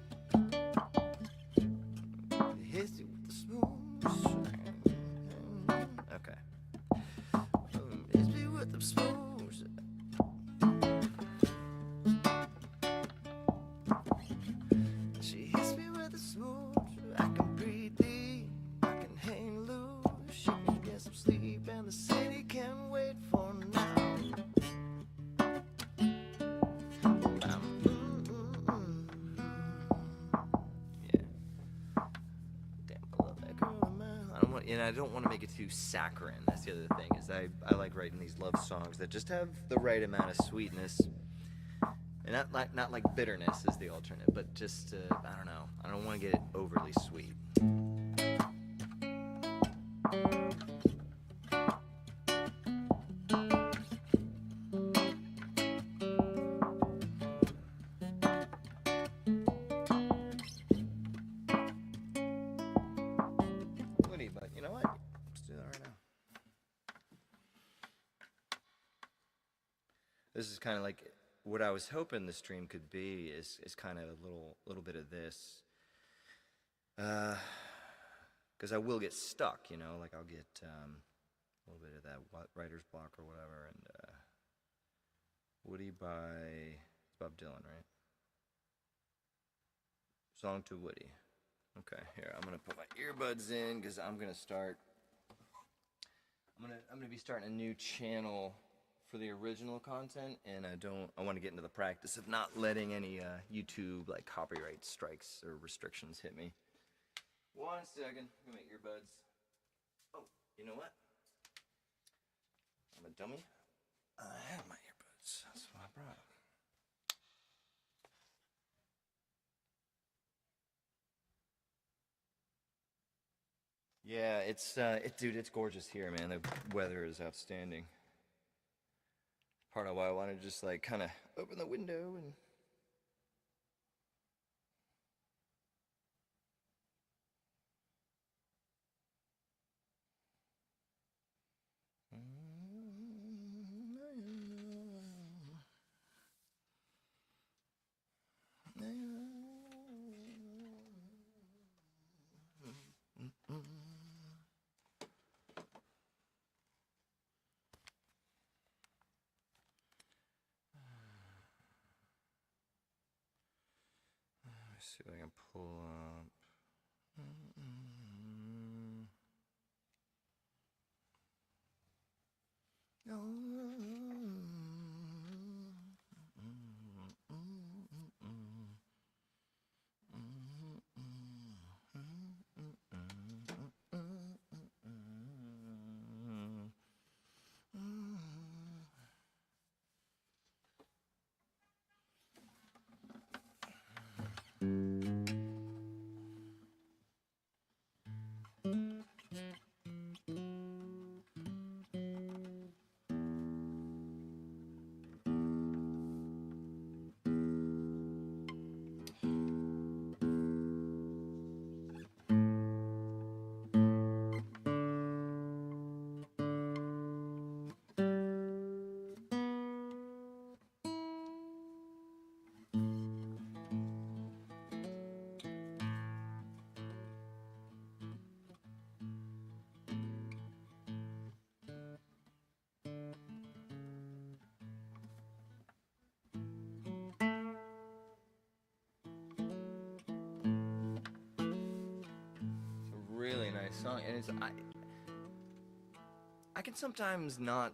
hits you with the smooth. Okay. Hits me with the smooth. She hits me with the smooth. I can breathe deep, I can hang loose. She can get some sleep, and the city can wait for now. I don't want to make it too saccharine. That's the other thing, is I like writing these love songs that just have the right amount of sweetness, and not like bitterness is the alternate, but just I don't know. I don't want to get it overly sweet. But you know what? Let's do that right now. This is kind of like what I was hoping the stream could be. Is kind of a little bit of this, because I will get stuck. You know, like I'll get a little bit of that writer's block or whatever. And Woody by Bob Dylan, right? Song to Woody. Okay, here, I'm gonna put my earbuds in because I'm gonna be starting a new channel for the original content, and I want to get into the practice of not letting any YouTube like copyright strikes or restrictions hit me. 1 second, I'm gonna make earbuds. Oh, you know what? I'm a dummy. I have my earbuds. That's what I brought. Yeah, dude, it's gorgeous here, man. The weather is outstanding. Part of why I wanted to just like kind of open the window and. Let's see if I can pull up. really nice song, and I can sometimes not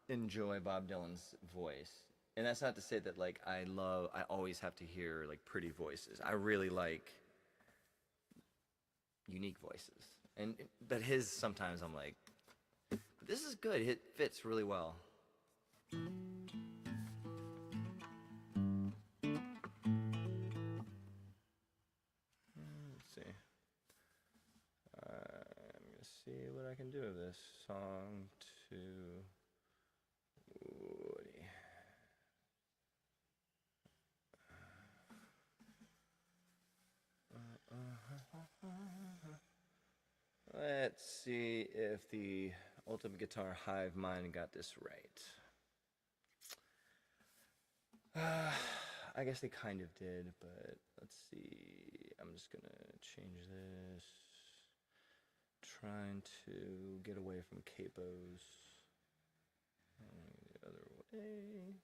enjoy Bob Dylan's voice. And that's not to say that like I always have to hear like pretty voices. I really like unique voices. But his sometimes I'm like, but this is good. It fits really well. Let's see. I'm gonna see what I can do with this song to Woody. Let's see if the Ultimate Guitar Hive Mind got this right. I guess they kind of did, but let's see. I'm just gonna change this. Trying to get away from capos. The other way.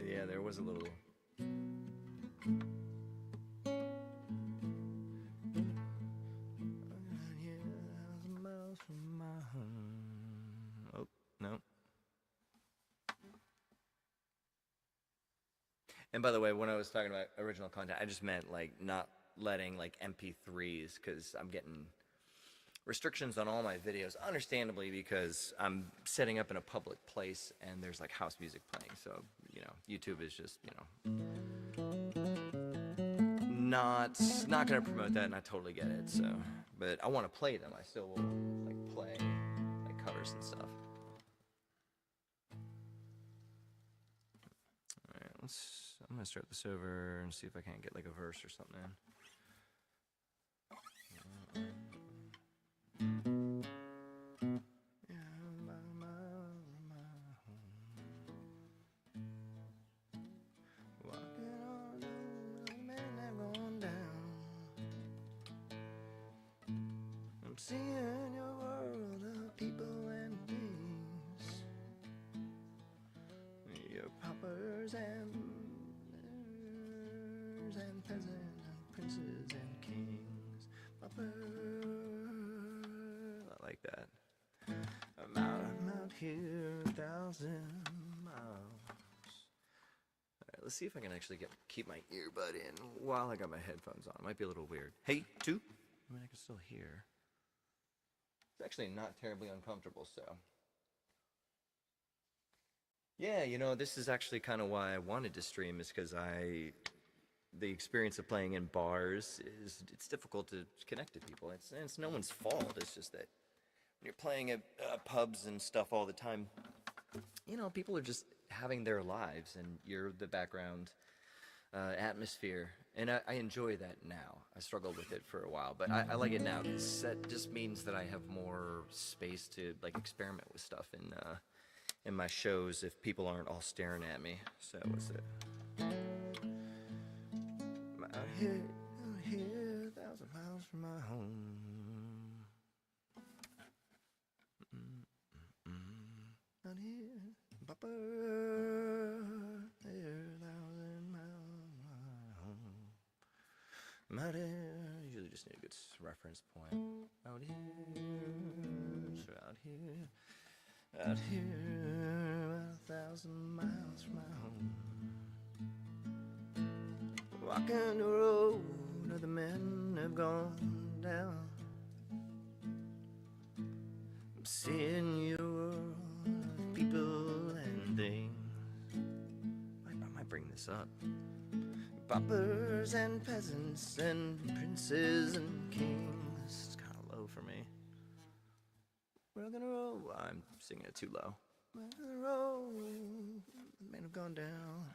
Yeah, there was a little. Oh, no. And by the way, when I was talking about original content, I just meant like not letting like MP3s, because I'm getting restrictions on all my videos, understandably, because I'm setting up in a public place and there's like house music playing. So, you know, YouTube is just, you know, not gonna promote that, and I totally get it. So, but I want to play them. I still will like play like covers and stuff. All right, I'm gonna start this over and see if I can't get like a verse or something in. Seeing your world of people and things, your paupers and peasants and princes and kings. I like that. I'm out here 1,000 miles. Alright, let's see if I can actually keep my earbud in while I got my headphones on. It might be a little weird. Hey, two. I mean, I can still hear. It's actually not terribly uncomfortable, so. Yeah, you know, this is actually kind of why I wanted to stream, is because the experience of playing in bars it's difficult to connect to people. It's no one's fault. It's just that when you're playing at pubs and stuff all the time, you know, people are just having their lives, and you're the background atmosphere, and I enjoy that now. I struggled with it for a while, but I like it now, because that just means that I have more space to like experiment with stuff in my shows if people aren't all staring at me. So what's it? I'm out here 1,000 miles from my home. Out here, Papa, there 1,000 miles from my home. I'm out here. Usually just need a good reference point. Out here, so out here, 1,000 miles from my home. Walking the road other men have gone down. I'm seeing your world of people and things. I might bring this up. Paupers and peasants and princes and kings. It's kind of low for me. We're gonna roll. I'm singing it too low. We're gonna roll. The men have gone down.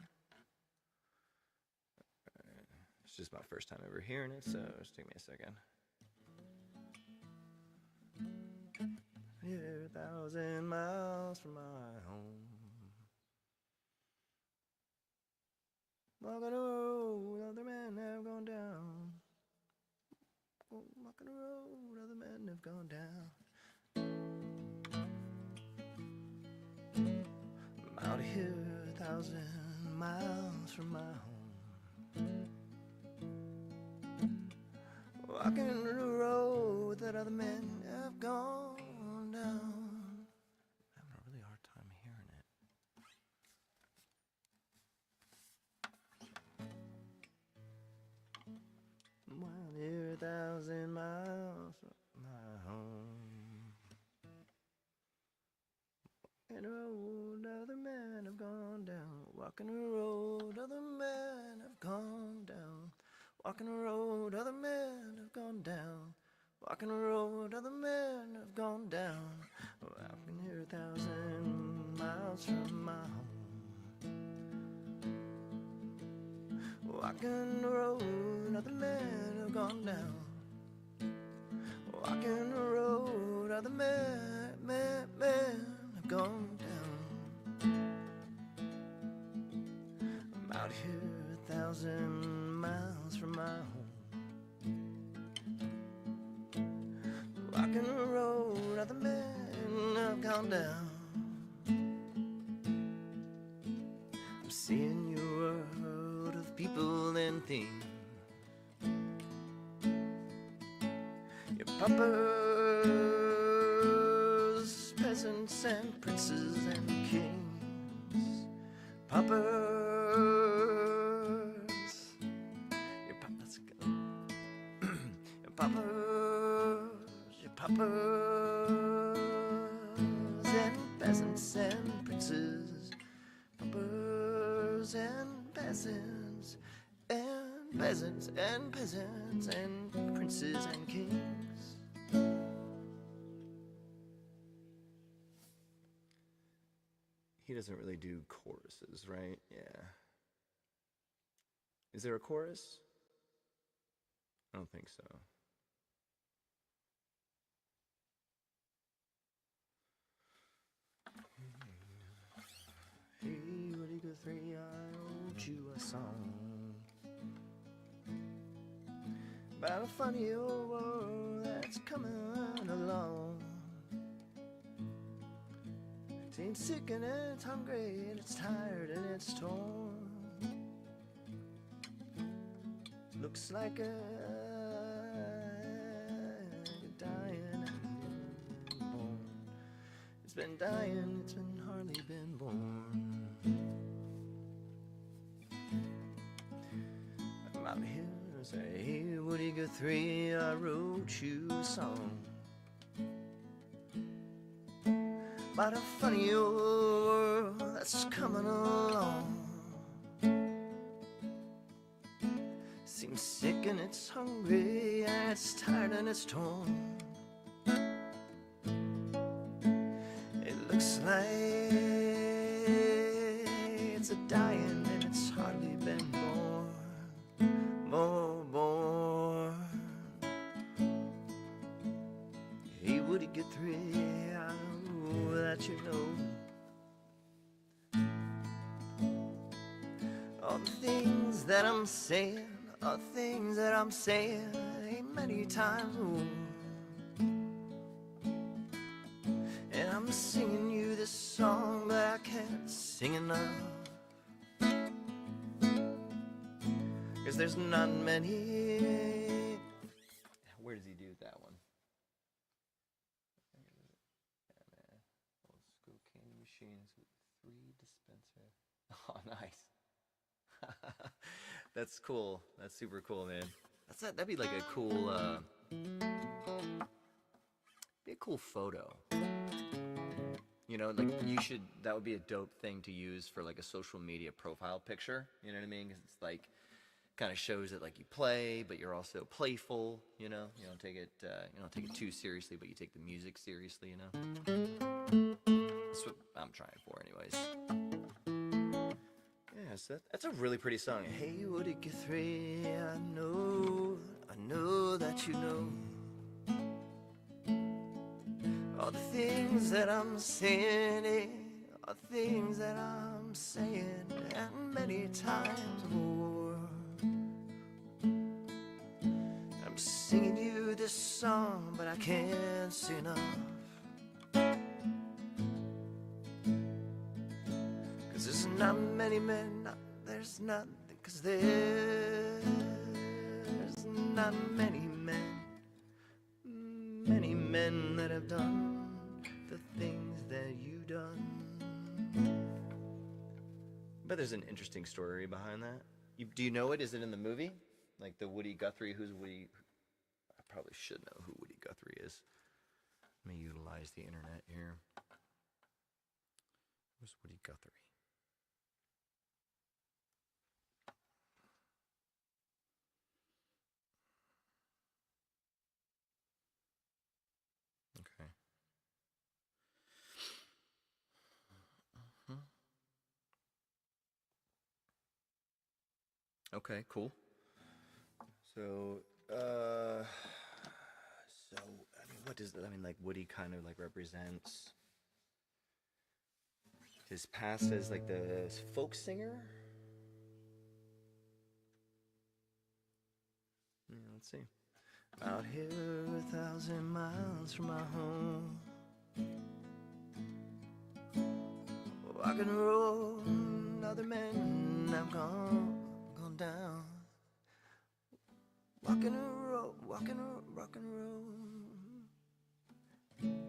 It's just my first time ever hearing it, so just take me a second. Here, 1,000 miles from my home. Walking a road, other men have gone down. Walking a road, other men have gone down. 1,000 miles from my home, walking the road that other men have gone down. I'm having a really hard time hearing it. 1,000 miles from my home, and a road other men have gone down. Walking a road other men have gone down. Walking a road other men have gone down. Walking a road other men have gone down. Walking here 1,000 miles from my home, walking the road other men have gone down. Walking the road other men have gone down. I'm out here 1,000 miles from my home, walking the road other men have gone down. I'm seeing your world of people and things, your paupers, peasants and princes and kings. Paupers, let's go. Your paupers and peasants and princes. Paupers and peasants and peasants and peasants and princes and kings. He doesn't really do choruses, right? Yeah. Is there a chorus? I don't think so. Hey, Woody Guthrie, I wrote you a song about a funny old world that's coming along. It's sick and it's hungry and it's tired and it's torn. Looks like a dying and born. It's been dying, it's been hardly been born. I'm out here to say, hey, Woody Guthrie, I wrote you a song about a funny old world that's coming along. Seems sick and it's hungry and it's tired and it's torn. It looks like it's a dying and it's hardly been born. Hey, Woody Guthrie, I know that you know all the things that I'm saying, all the things that I'm saying ain't many times more. And I'm singing you this song, but I can't sing enough, 'cause there's not many. Where does he do that one? Old school candy machines with 3 dispenser. Oh, nice. That's cool. That's super cool, man. That'd be like a cool, be a cool photo. You know, like that would be a dope thing to use for like a social media profile picture. You know what I mean? 'Cause it's like, kind of shows that like you play, but you're also playful. You know, you don't take it too seriously, but you take the music seriously. You know, that's what I'm trying for, anyways. Yeah, so that's a really pretty song. Hey, Woody Guthrie, I know that you know all the things that I'm saying, all the things that I'm saying, and many times more. I'm singing you this song, but I can't sing enough, 'cause there's not many men, there's not, 'cause there's not many men that have done the things that you've done. But there's an interesting story behind that. Do you know it? Is it in the movie? Like the Woody Guthrie, who's Woody? I probably should know who Woody Guthrie is. Let me utilize the internet here. Who's Woody Guthrie? Okay. Okay, cool. So, I mean, what does that? I mean, like Woody kind of like represents his past as like the folk singer. Yeah, let's see. Out here 1,000 miles from my home, rock and roll, other men have gone down. Rock and roll, rock and roll,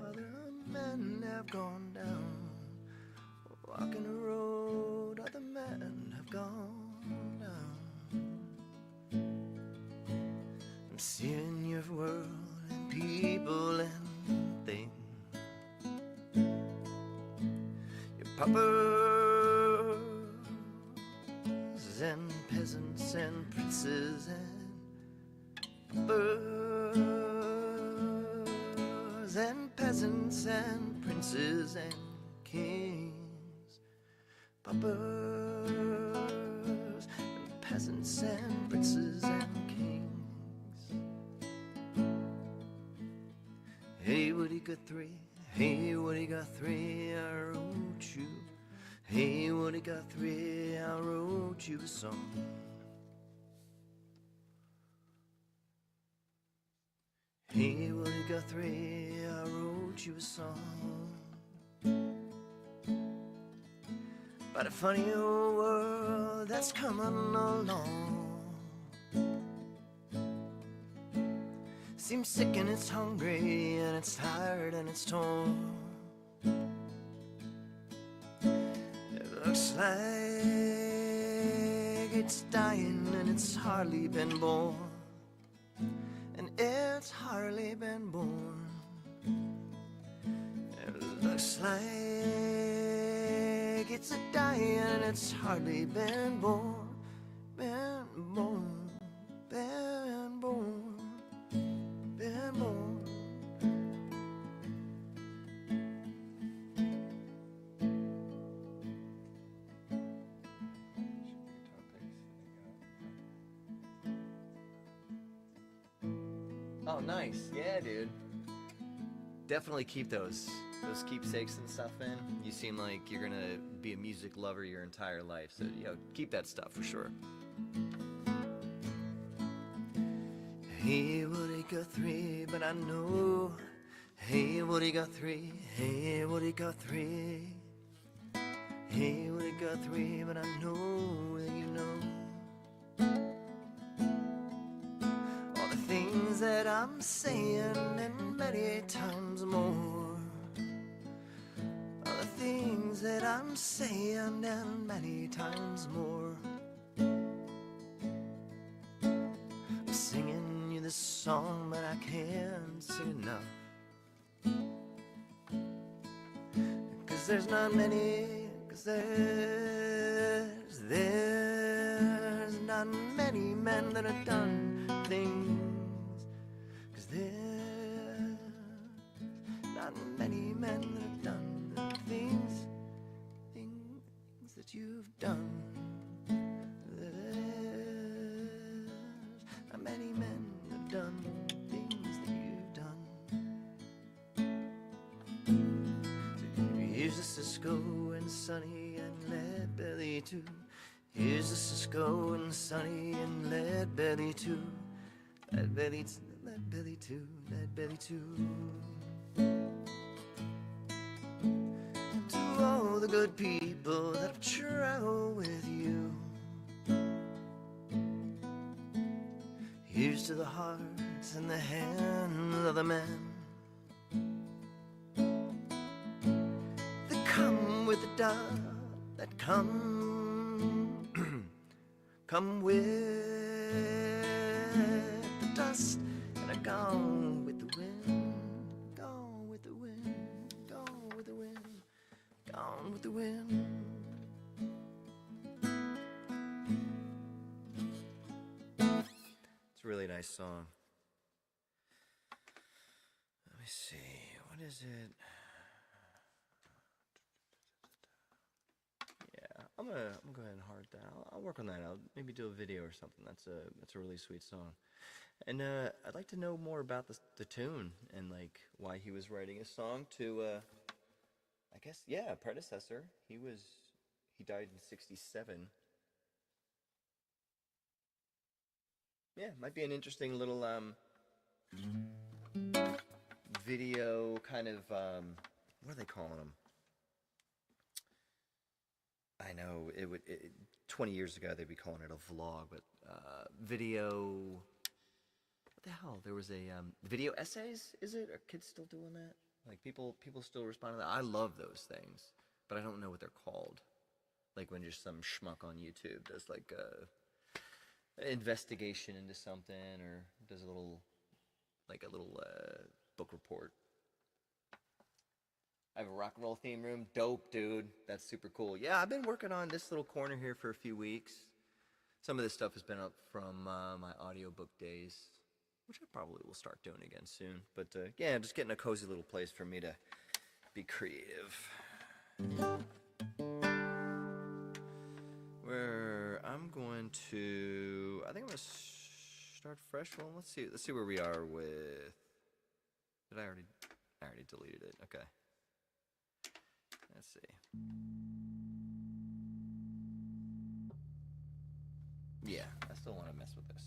other men have gone down. Rock and roll, other men have gone down. I'm seeing your world and people and things. Your paupers and peasants and princes and paupers and peasants and princes and kings. Paupers and peasants and princes and kings. Hey, Woody Guthrie, hey, Woody Guthrie, I wrote you. Hey, Woody Guthrie, I wrote you a song. Hey, Woody Guthrie, I wrote you a song about a funny old world that's coming along. Seems sick and it's hungry and it's tired and it's torn. It looks like it's dying and it's hardly been born. And it's hardly been born. It looks like it's a dying and it's hardly been born. Been born, been born, been born. Oh, nice. Yeah, dude. Definitely keep those keepsakes and stuff in. You seem like you're gonna be a music lover your entire life, so keep that stuff for sure. Hey, Woody Guthrie, but I know. Hey, Woody Guthrie, hey, Woody Guthrie. Hey, Woody Guthrie, but I know that you know all the things that I'm saying and many times more. All the things that I'm saying and many times more. I'm singing you this song, but I can't sing enough. 'Cause there's not many, 'cause there's not many men that have done things. 'Cause there's not many men that have done the things that you've done. There's not many men that have done things that you've done. Here's a Cisco and Sonny and Lead Belly too. Here's a Cisco and Sonny and Lead Belly too. Lead Belly too, Lead Belly too, Lead Belly too. To all the good people people that have traveled with you. Here's to the hearts and the hands of the men that come with the dust, that come with the dust, and are gone with the wind, gone with the wind, gone with the wind, gone with the wind. It's a really nice song. Let me see, what is it? Yeah, I'm gonna go ahead and heart that. I'll work on that. I'll maybe do a video or something. That's a really sweet song. And I'd like to know more about the tune and like why he was writing a song to I guess, yeah, predecessor. He died in 67. Yeah, might be an interesting little video kind of what are they calling them? I know 20 years ago they'd be calling it a vlog, but video. What the hell? There was a video essays. Is it? Are kids still doing that? Like people still respond to that. I love those things, but I don't know what they're called. Like when just some schmuck on YouTube does like a investigation into something, or does a little book report. I have a rock and roll theme room. Dope, dude. That's super cool. Yeah, I've been working on this little corner here for a few weeks. Some of this stuff has been up from my audiobook days, which I probably will start doing again soon. But yeah, just getting a cozy little place for me to be creative. Where I'm going to, I think I'm going to start fresh. Well, let's see where we are with. Did I already deleted it. Okay. Let's see. Yeah, I still want to mess with this.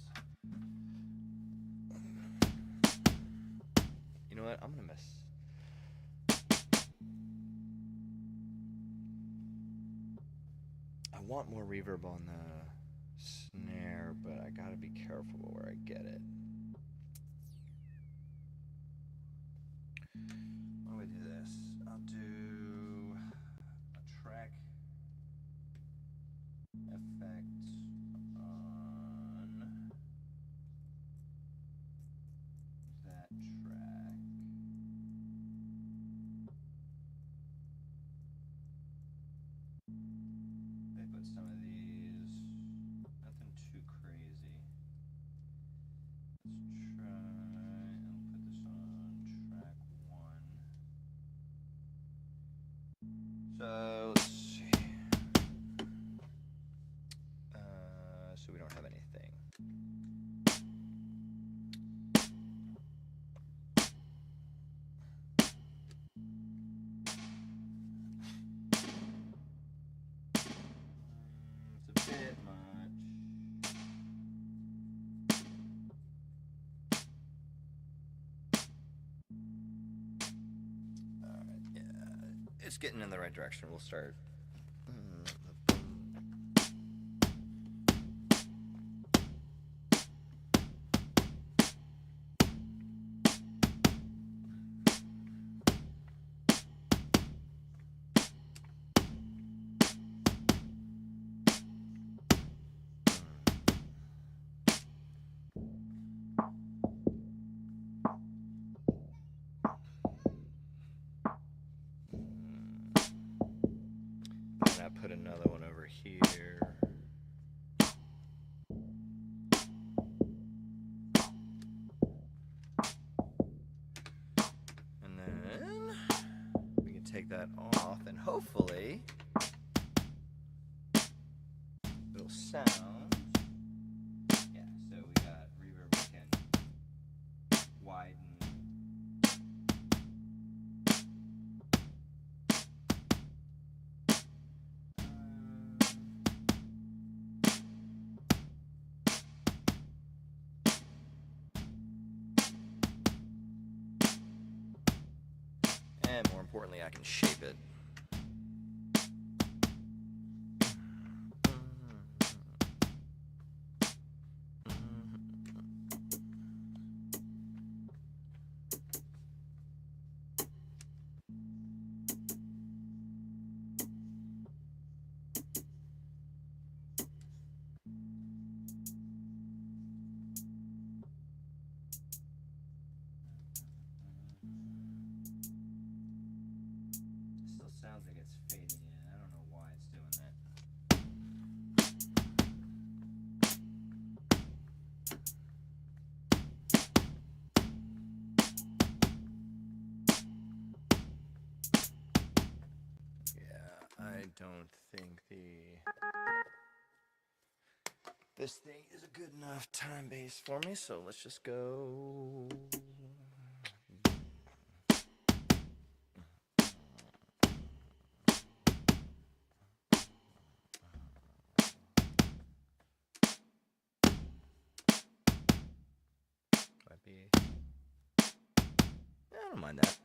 You know what? I'm gonna mess. I want more reverb on the snare, but I gotta be careful where I get it. Why don't we do this? I'll do a track effect on that track. They put some of these, nothing too crazy. Let's try, I'll put this on track 1. So, let's see. So we don't have anything. It's a bit much. Alright, yeah. It's getting in the right direction. We'll start. And I put another one over here. And then we can take that off and hopefully it'll sound. Yeah, so we got reverb, we can widen. And more importantly, I can shape it. don't think this thing is a good enough time base for me, so let's just go. Might be. I don't mind that.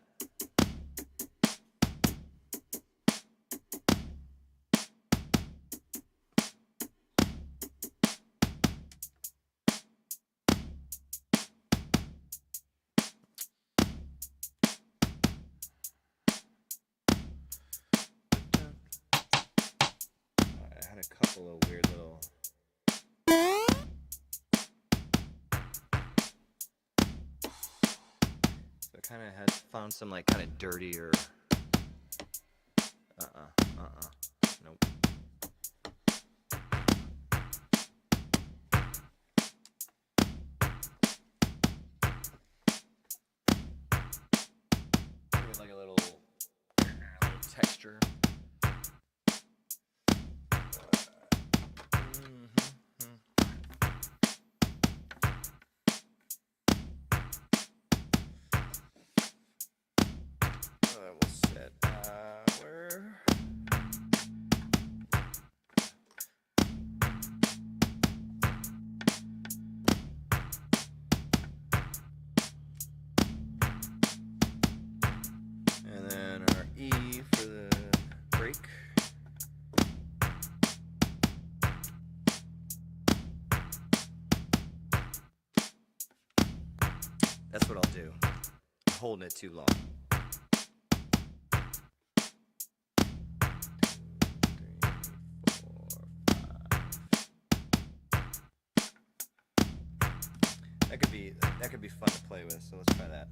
I had a couple of weird little. So I kind of had found some like kind of dirtier. Nope. Give it like a little texture. We'll set where. And then our E for the break. That's what I'll do. I'm holding it too long. 2, 3, 4, 5. That could be fun to play with, so let's try that.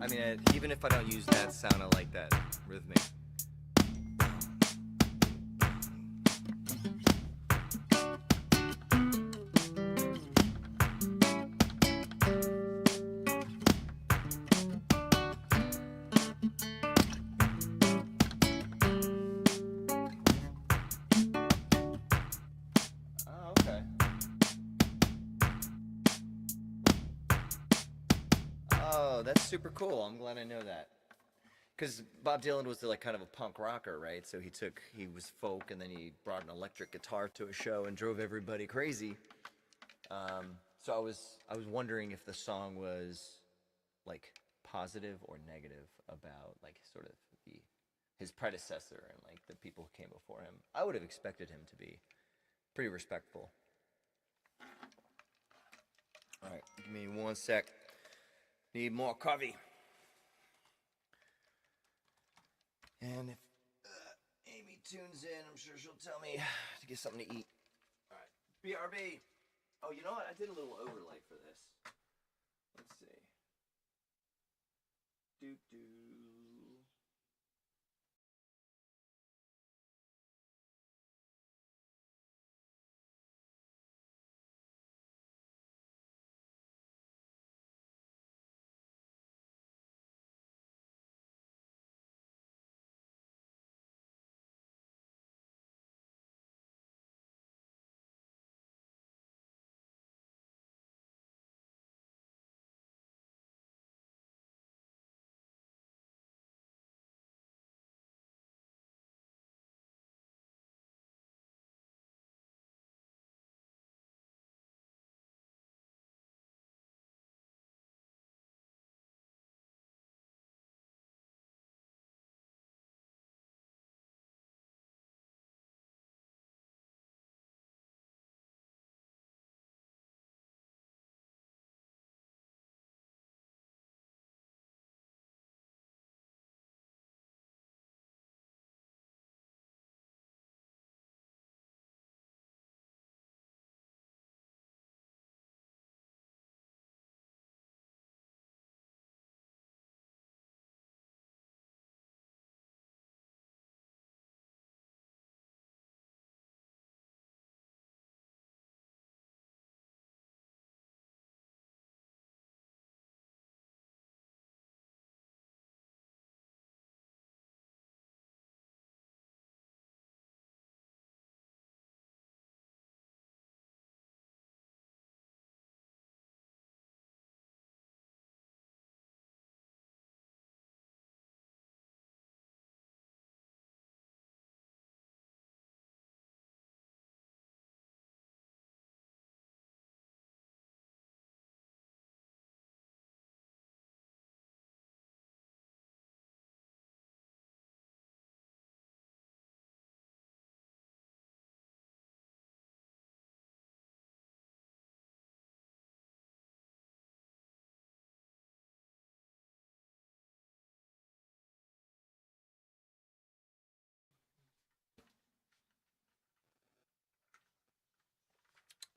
I mean, even if I don't use that sound, I like that rhythmic. Oh, okay. Oh, that's super cool. I'm glad I know that. Because Bob Dylan was like kind of a punk rocker, right? So he was folk, and then he brought an electric guitar to a show and drove everybody crazy. So I was wondering if the song was like positive or negative about like sort of his predecessor and like the people who came before him. I would have expected him to be pretty respectful. All right, give me 1 sec. Need more coffee. And if Amy tunes in, I'm sure she'll tell me to get something to eat. All right, BRB. Oh, you know what? I did a little overlay for this. Let's see. Do.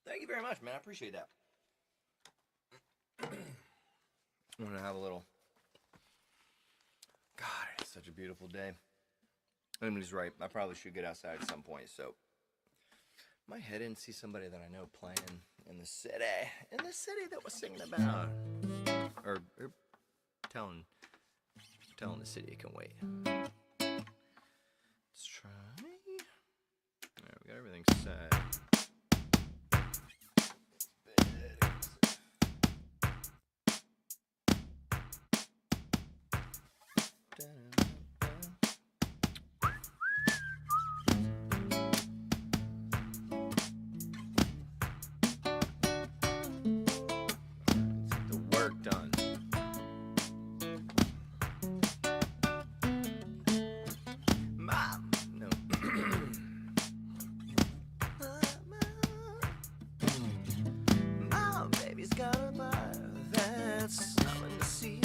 Thank you very much, man. I appreciate that. I'm gonna have a little. God, it's such a beautiful day. Emily's right. I probably should get outside at some point. So, might head in and see somebody that I know playing in the city. In the city that we're singing about, or telling the city it can wait. Let's try. Alright, we got everything set. The work done. Mom, no. Mom, baby's got a bar that's smelling the sea.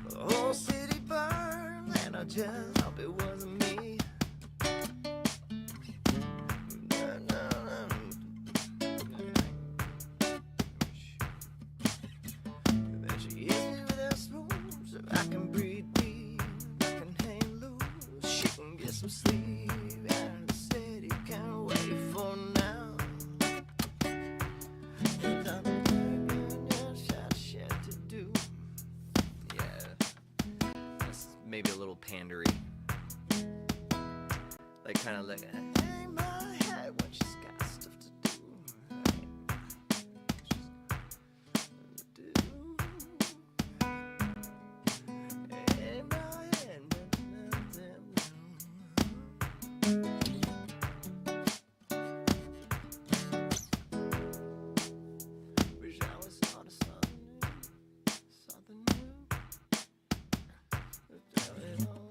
The whole city burned, and I just hope it wasn't me. Then she hits me with her spoons. If I can breathe deep, I can hang loose. She can get some sleep, and the city can't wait for now. Shit to do. Yeah, that's maybe a little pandery. Like kind of like hang my head when she's got stuff to do. Hang my head. Wish I was on something new. Tell it all.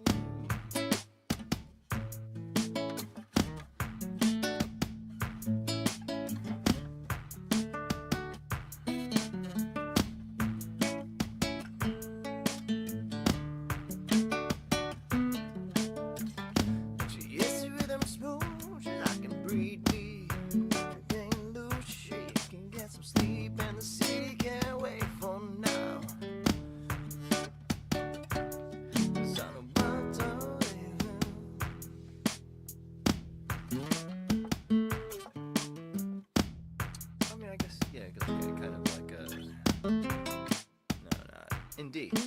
She hits you with them smooches, I can breathe deep. Everything loose, she can get some sleep, and the city can't wait for now. Son of butter, I mean, I guess, yeah, it could look kind of like a. No, not. Indeed.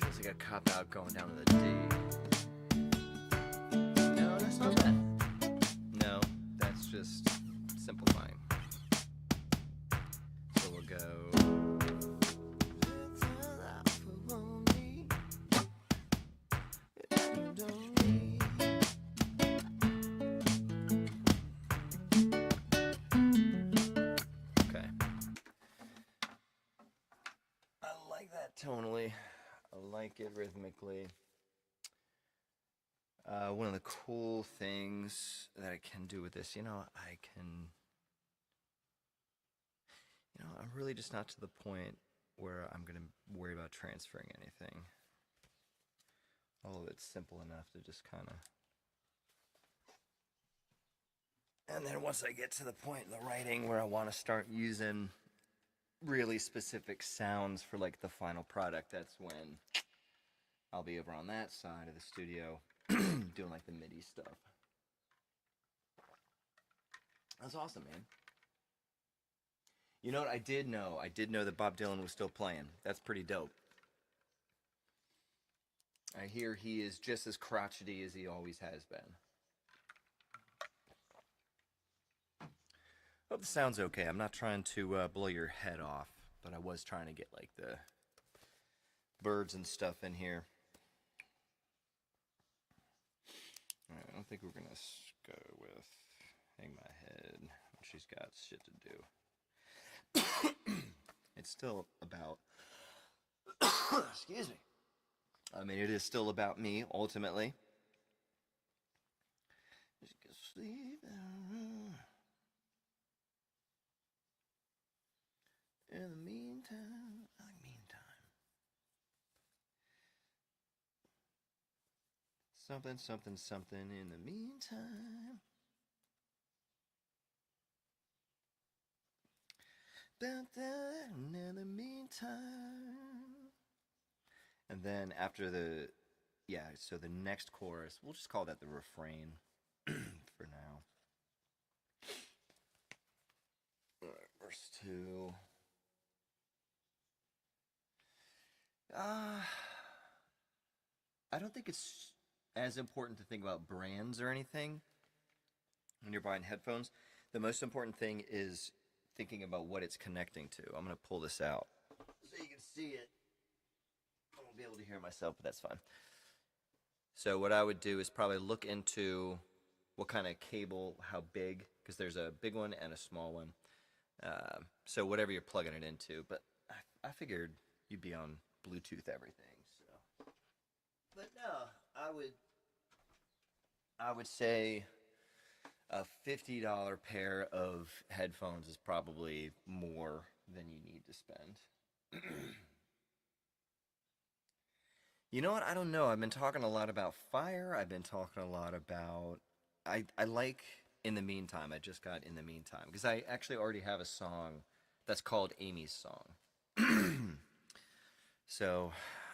Feels like a cop out going down to the D. No, that's not bad. No, that's just simplifying. So we'll go. Okay. I like that tonally. I like it rhythmically. One of the cool things that I can do with this, I'm really just not to the point where I'm going to worry about transferring anything. All of it's simple enough to just kind of. And then once I get to the point in the writing where I want to start using really specific sounds for like the final product, that's when I'll be over on that side of the studio doing like the MIDI stuff. That's awesome, man. You know what? I did know that Bob Dylan was still playing. That's pretty dope. I hear he is just as crotchety as he always has been. Hope the sound's okay. I'm not trying to blow your head off, but I was trying to get like the birds and stuff in here. All right, I don't think we're gonna go with hang my head when she's got shit to do. It's still about. Excuse me. I mean, it is still about me ultimately. Just go sleep. In the meantime, I like meantime. Something, something, something in the meantime. In the meantime. And then after the, yeah, so the next chorus, we'll just call that the refrain for now. All right, verse 2. I don't think it's as important to think about brands or anything when you're buying headphones. The most important thing is thinking about what it's connecting to. I'm going to pull this out so you can see it. I won't be able to hear myself, but that's fine. So what I would do is probably look into what kind of cable, how big, because there's a big one and a small one. So whatever you're plugging it into. But I figured you'd be on Bluetooth everything. So, but no, I would say a $50 pair of headphones is probably more than you need to spend. You know what? I don't know. I've been talking a lot about fire. I've been talking a lot about... I like In the Meantime. I just got In the Meantime. Because I actually already have a song that's called Amy's Song. So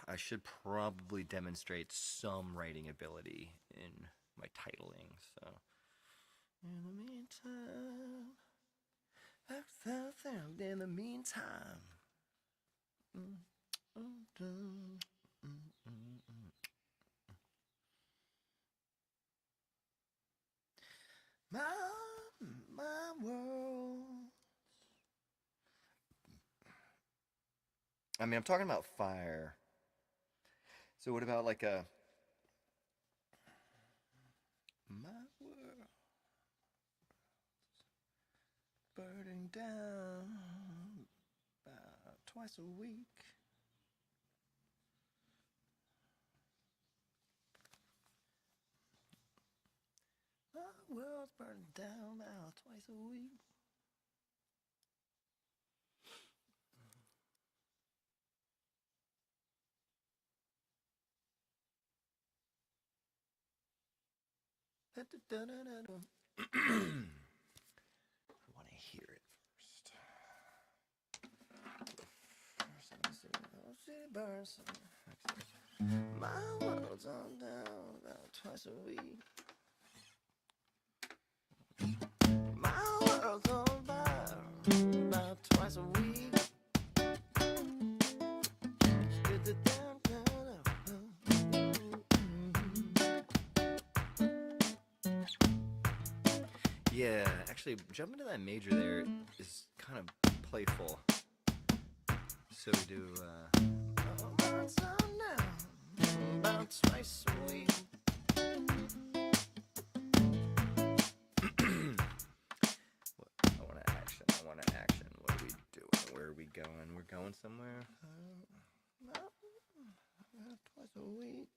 I should probably demonstrate some writing ability in my titling. So... In the meantime, I found in the meantime. My world. I mean, I'm talking about fire. So what about like a my world burning down about twice a week? My world's burning down about twice a week. I want to hear it first. My world's on down about twice a week. My world's on fire about twice a week. Yeah, actually, jumping to that major there is kind of playful. So we do, about twice a week. I want to action. What are we doing? Where are we going? We're going somewhere. Twice a week.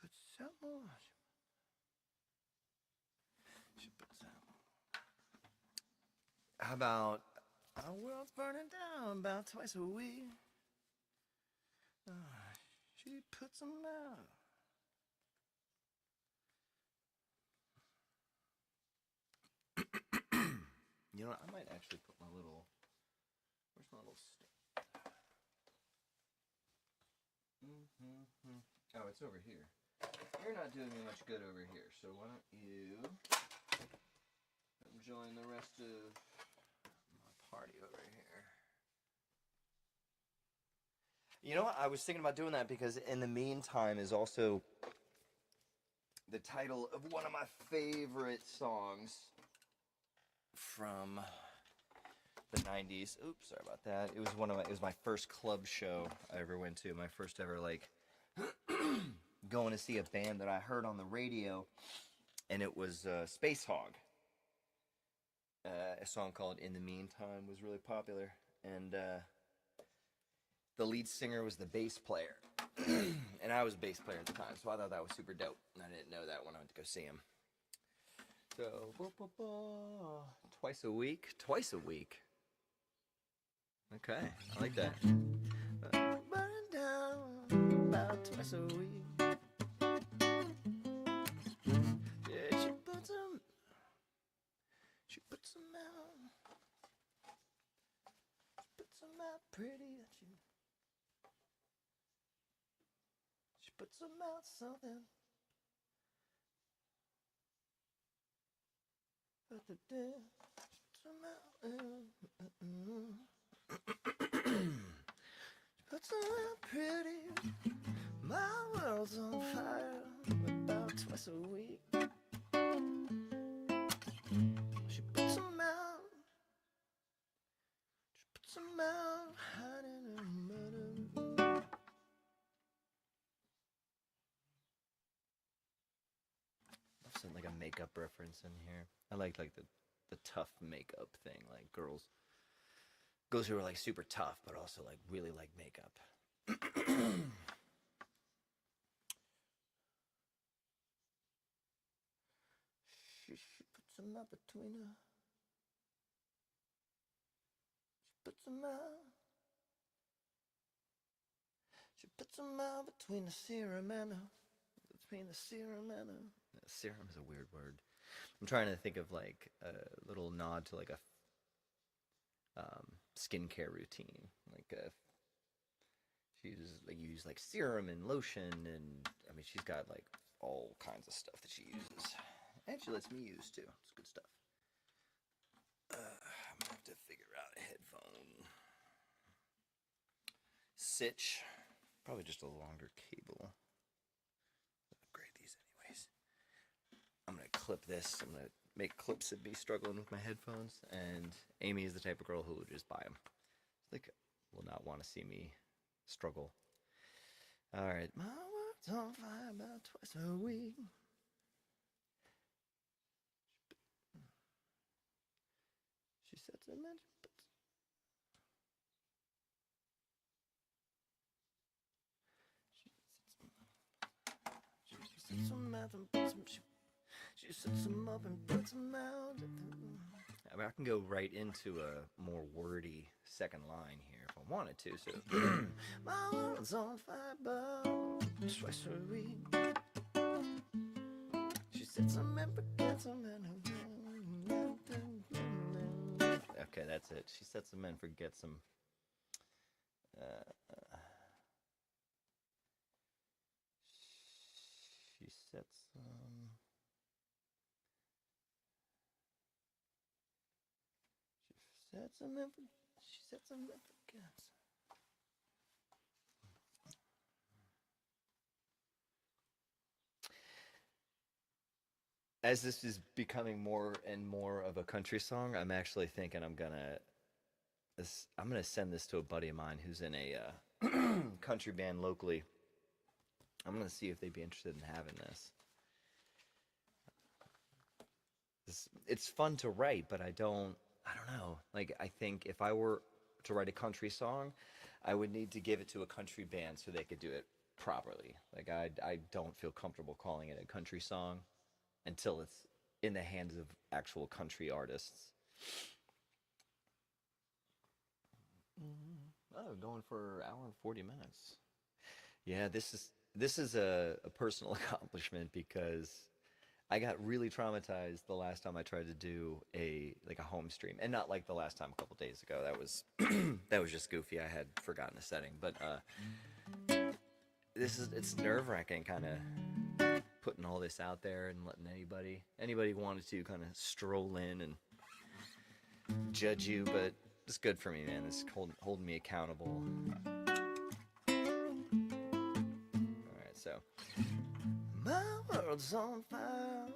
Put some more. How about our world's burning down about twice a week? She puts them out. You know, I might actually put my little... Where's my little stick? Oh, it's over here. You're not doing me much good over here, so why don't you join the rest of my party over here. You know what? I was thinking about doing that because In the Meantime is also the title of one of my favorite songs from the 90s. Oops, sorry about that. It was my first club show I ever went to. My first ever, like, going to see a band that I heard on the radio, and it was Space Hog. A song called In the Meantime was really popular, and the lead singer was the bass player, and I was a bass player at the time, so I thought that was super dope, and I didn't know that when I went to go see him. So, twice a week? Twice a week. Okay, I like that. Burning down some out pretty that she puts some out something. But the day, some out, she puts some out pretty. My world's on fire about twice a week. She puts them out. She puts them out, hiding in murder. I've seen like a makeup reference in here. I like the tough makeup thing, like girls who are like super tough, but also like really like makeup. She puts them out between her. She puts them out. She puts them out between the serum and her. Between the serum and her. Serum is a weird word. I'm trying to think of like a little nod to like a skincare routine. Like she uses like use like serum and lotion, and I mean she's got like all kinds of stuff that she uses. And she lets me use too. It's good stuff. I'm gonna have to figure out a headphone. Sitch. Probably just a longer cable. I'll upgrade these anyways. I'm gonna clip this. I'm gonna make clips of me struggling with my headphones. And Amy is the type of girl who will just buy them. Like, will not want to see me struggle. Alright. My world's on fire about twice a week. She sets a mention. She sets them out and puts them. She sets them up and puts them out. I mean, I can go right into a more wordy second line here if I wanted to. So, my world's on fire about twice a week. She sets them and forgets them and. Okay, that's it. She sets them and forgets them. She sets them. She sets them and forgets. As this is becoming more and more of a country song, I'm actually thinking I'm gonna send this to a buddy of mine who's in a country band locally. I'm gonna see if they'd be interested in having this. It's fun to write, but I don't know. Like, I think if I were to write a country song, I would need to give it to a country band so they could do it properly. Like, I don't feel comfortable calling it a country song until it's in the hands of actual country artists. Oh, going for an hour and 40 minutes. Yeah, this is a personal accomplishment because I got really traumatized the last time I tried to do a home stream, and not like the last time a couple days ago. That was that was just goofy. I had forgotten a setting, but it's nerve-wracking, kind of putting all this out there and letting anybody wanted to kind of stroll in and judge you, but it's good for me, man. It's holding me accountable. Alright, so my world's on fire.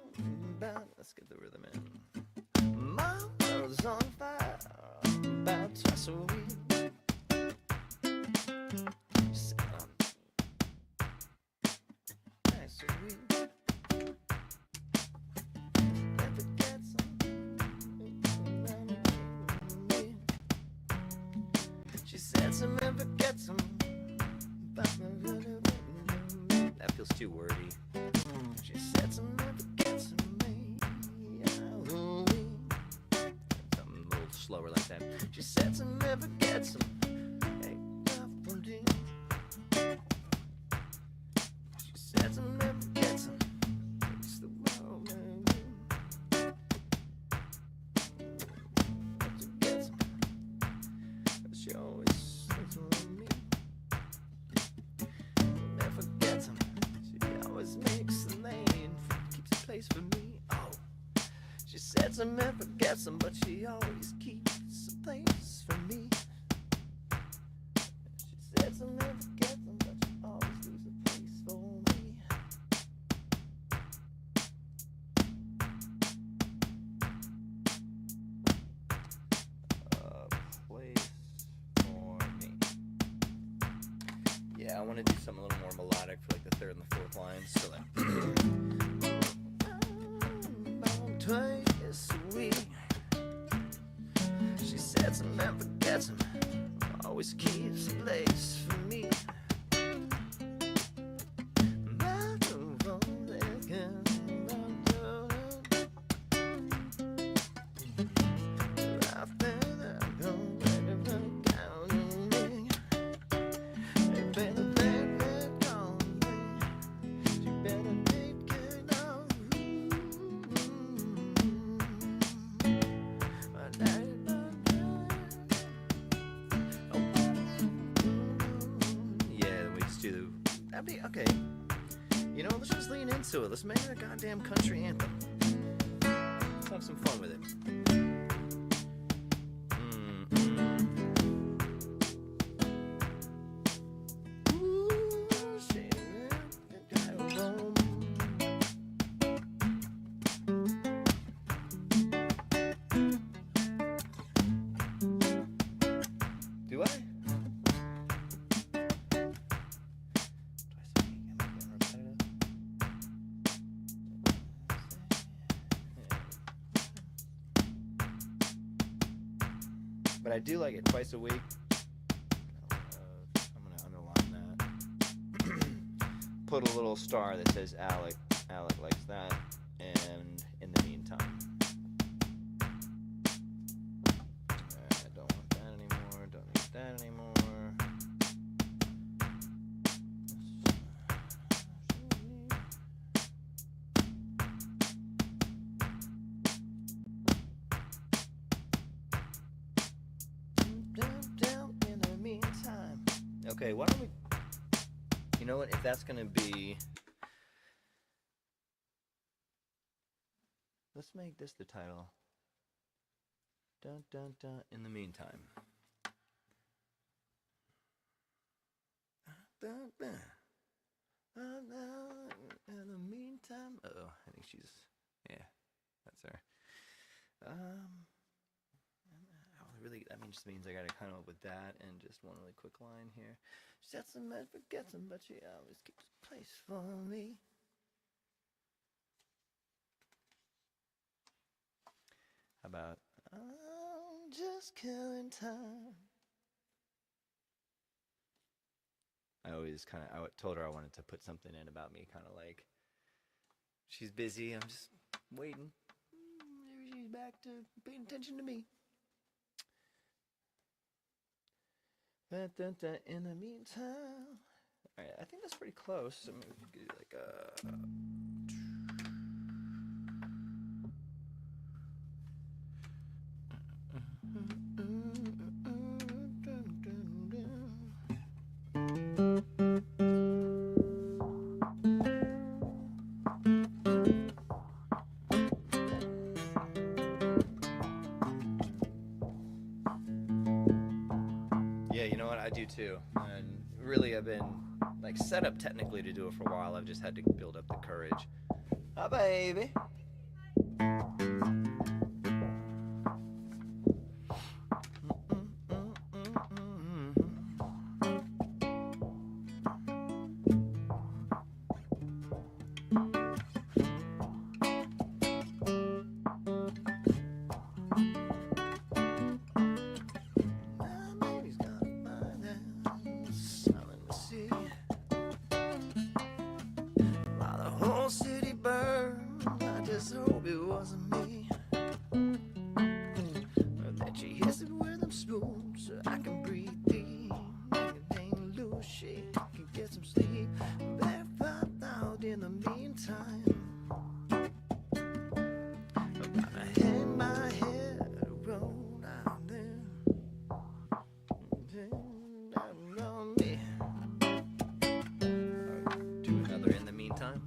Let's get the rhythm in. My world's on fire about twice a week. Twice a week. Never get she sets him and forgets him. That feels too wordy. She sets him and forgets him. Something a little slower like that. She sets him and forgets him. She sets him and forgets him. It's the world, man. She always sets them and forgets them, but she always keeps a place for me. She sets them and forgets them, but she always leaves a place for me. A place for me. Yeah, I want to do something a little more melodic for like the third and the fourth lines. So like. Twice a week, she sets him and forgets him, always keeps a place for me. Okay, you know, let's just lean into it. Let's make it a goddamn country anthem. Let's have some fun with it. Do I? But I do like it twice a week. I'm gonna underline that. Put a little star that says Alec. Alec likes that. And in the meantime. I don't want that anymore. Don't need that anymore. Okay, why don't we, you know what, if that's going to be, let's make this the title. Dun, dun, dun, in the meantime. Dun, dun. In the meantime, uh-oh, I think she's, yeah, that's her. Really, that just means I gotta come up with that and just one really quick line here. She sets him and forgets him, but she always keeps a place for me. How about I'm just killing time? I told her I wanted to put something in about me, kind of like she's busy. I'm just waiting. Maybe she's back to paying attention to me. In the meantime, all right, I think that's pretty close. I mean, we could do like a. Yeah, you know what? I do too. And really, I've been like set up technically to do it for a while. I've just had to build up the courage. Oh, baby. City burned, I just hope it wasn't me. Or that she hits it with them spoons so I can breathe deep. Anything loose, she can get some sleep. Barefoot out in the meantime. I gotta hang my head roll out there. Down on me. Do another in the meantime.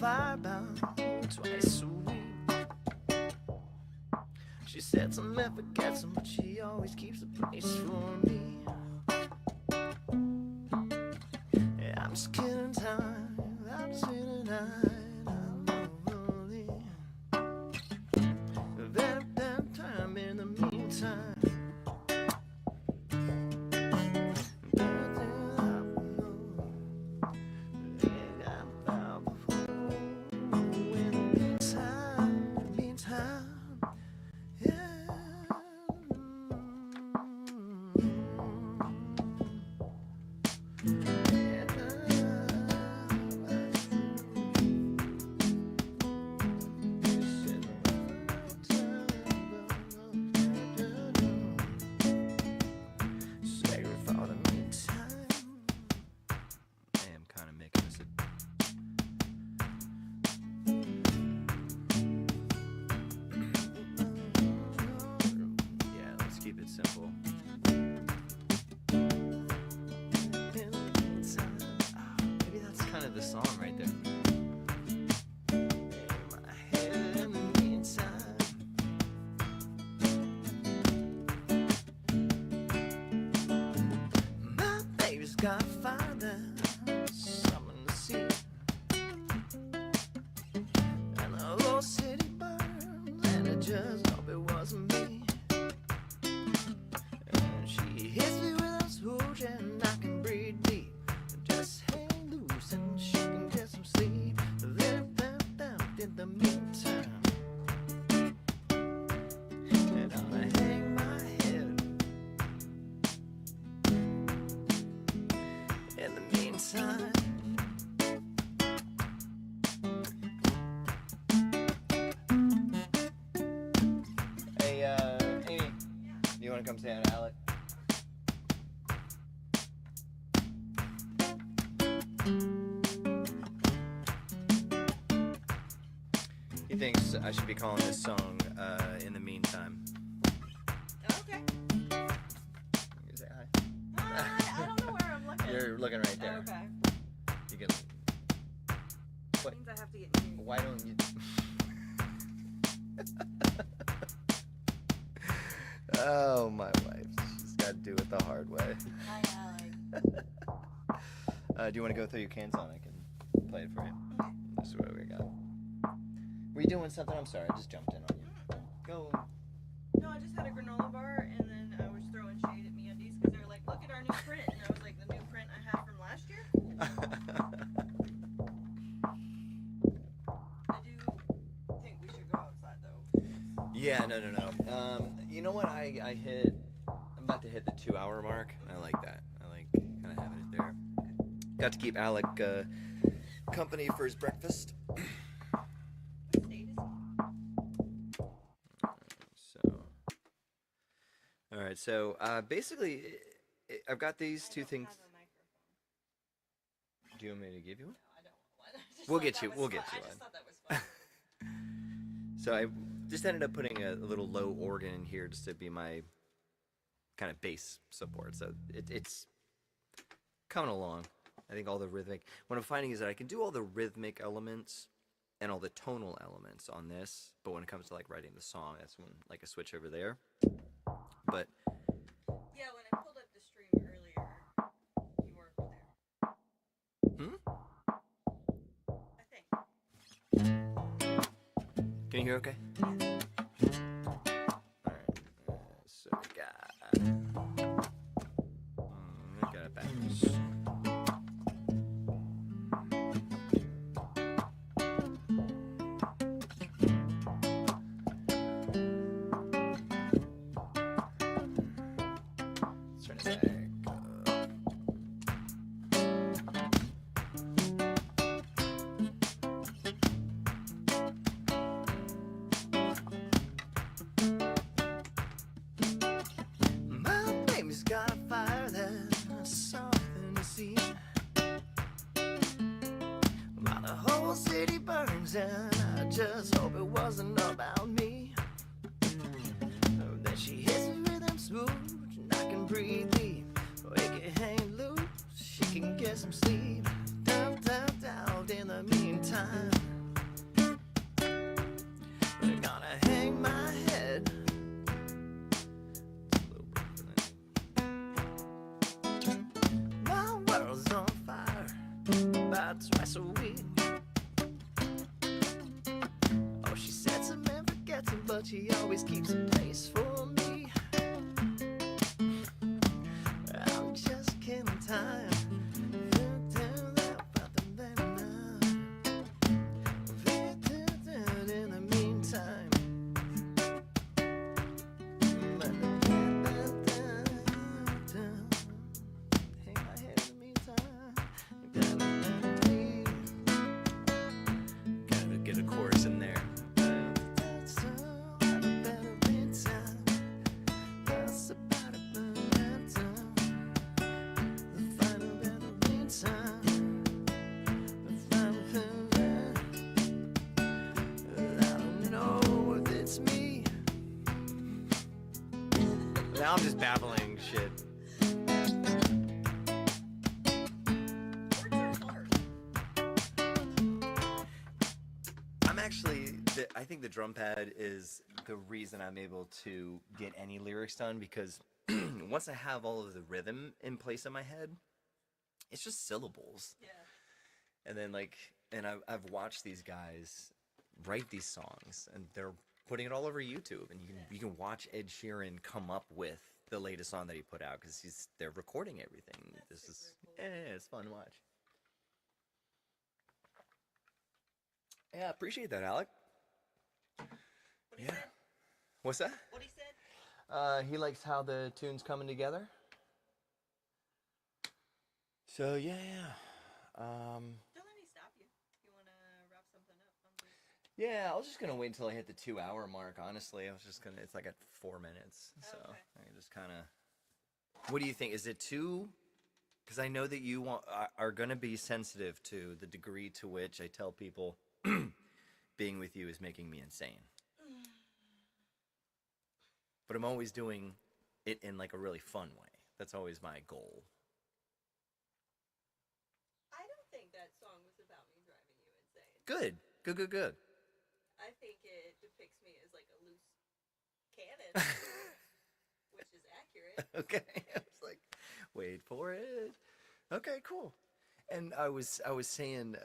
fire about twice a week. She said some never gets them, but she always keeps a place for me. Yeah, I'm just killing time, I'm just feeling I'm lonely. Very bad time in the meantime. Simple. Maybe that's kind of the song right there. My baby's got a fire that's something to see, and the whole city burns, and I just hope it wasn't me. She hits me with a swoosh and I can breathe deep. Just hang loose and she can get some sleep. Then in the meantime, and I'll hang my head. In the meantime, hey, Amy, do you want to come say hi to Alec? He thinks I should be calling this song In the Meantime. Okay. You say hi. Hi. I don't know where I'm looking. You're looking right there. Oh, okay. You can. That What? means I have to get new. Why don't you? Oh, my wife. She's got to do it the hard way. Hi, Do you want to go through your cans on? I can play it for you. This is what we got. Were you doing something? I'm sorry, I just jumped in on you. Go. No, I just had a granola bar, and then I was throwing shade at MeUndies because they were like, "Look at our new print," and I was like, "The new print I had from last year." I do think we should go outside though. Yeah, no. You know what? I'm about to hit the 2-hour mark. I like that. I like kind of having it there. Got to keep Alec company for his breakfast. What state is he? All right. So basically, I've got these two things. I don't have a microphone. Do you want me to give you one? No, I don't want one. I just We'll thought get that you. was We'll fun. get you I one. just thought that was fun. So I just ended up putting a little low organ in here just to be my kind of bass support. So it's coming along. I think all the rhythmic. What I'm finding is that I can do all the rhythmic elements and all the tonal elements on this, but when it comes to like writing the song, that's when like a switch over there. But Yeah, when I pulled up the stream earlier, you weren't there. I think. Can you hear okay? Yeah. Alright. So we got it backwards. Let's turn it back. My baby's got a fire that's something to see. While the whole city burns and I just hope it wasn't about me. Then she hits me with them smooth and I can breathe deep. We can hang loose, she can get some sleep. Down in the meantime. she always keeps a place for me. I'm just killing time. In the meantime, hang my head in the meantime. Gotta get a chorus in there. Now I'm just babbling shit. I'm actually, I think the drum pad is the reason I'm able to get any lyrics done, because once I have all of the rhythm in place in my head, it's just syllables. Yeah. And then I've watched these guys write these songs, and they're putting it all over YouTube, and you can watch Ed Sheeran come up with the latest song that he put out, because they're recording everything. That's This is cool. yeah, it's fun to watch. Yeah, appreciate that, Alec. What he Yeah. said? What's that? What he said? He likes how the tune's coming together. So yeah. Don't let me stop you. You want to wrap something up? Yeah, I was just gonna wait until I hit the 2-hour mark. Honestly, I was just gonna. It's like at 4 minutes, so Okay. I can just kind of. What do you think? Is it too? Because I know that you are gonna be sensitive to the degree to which I tell people being with you is making me insane. But I'm always doing it in like a really fun way. That's always my goal. I don't think that song was about me driving you insane. Good. I think it depicts me as like a loose cannon, which is accurate. Okay. I was like, wait for it. Okay, cool. And I was saying,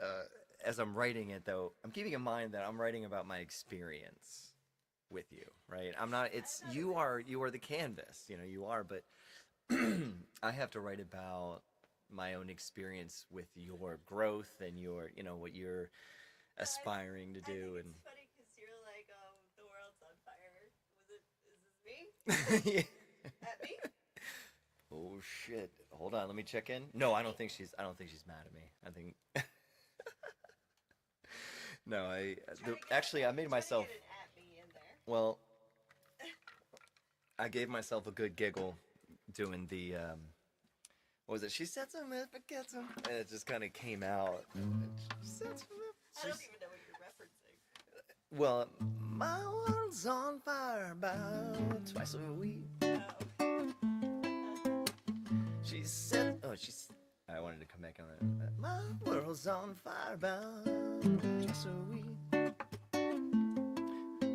as I'm writing it though, I'm keeping in mind that I'm writing about my experience with you, right? I'm not. It's you are the canvas, you are, but I have to write about my own experience with your growth and your, what you're aspiring to do. I think it's funny because you're like, the world's on fire. Is this me? Yeah. At me? Oh shit! Hold on, let me check in. No, I don't think she's mad at me. I think. No, actually I made myself. Get an at me in there. Well, I gave myself a good giggle doing the what was it? She said some forget some, and it just kind of came out. She said some, I don't even know what you're referencing. well, my world's on fire about twice a week. She said, I wanted to come back on it. My world's on fire about twice a week.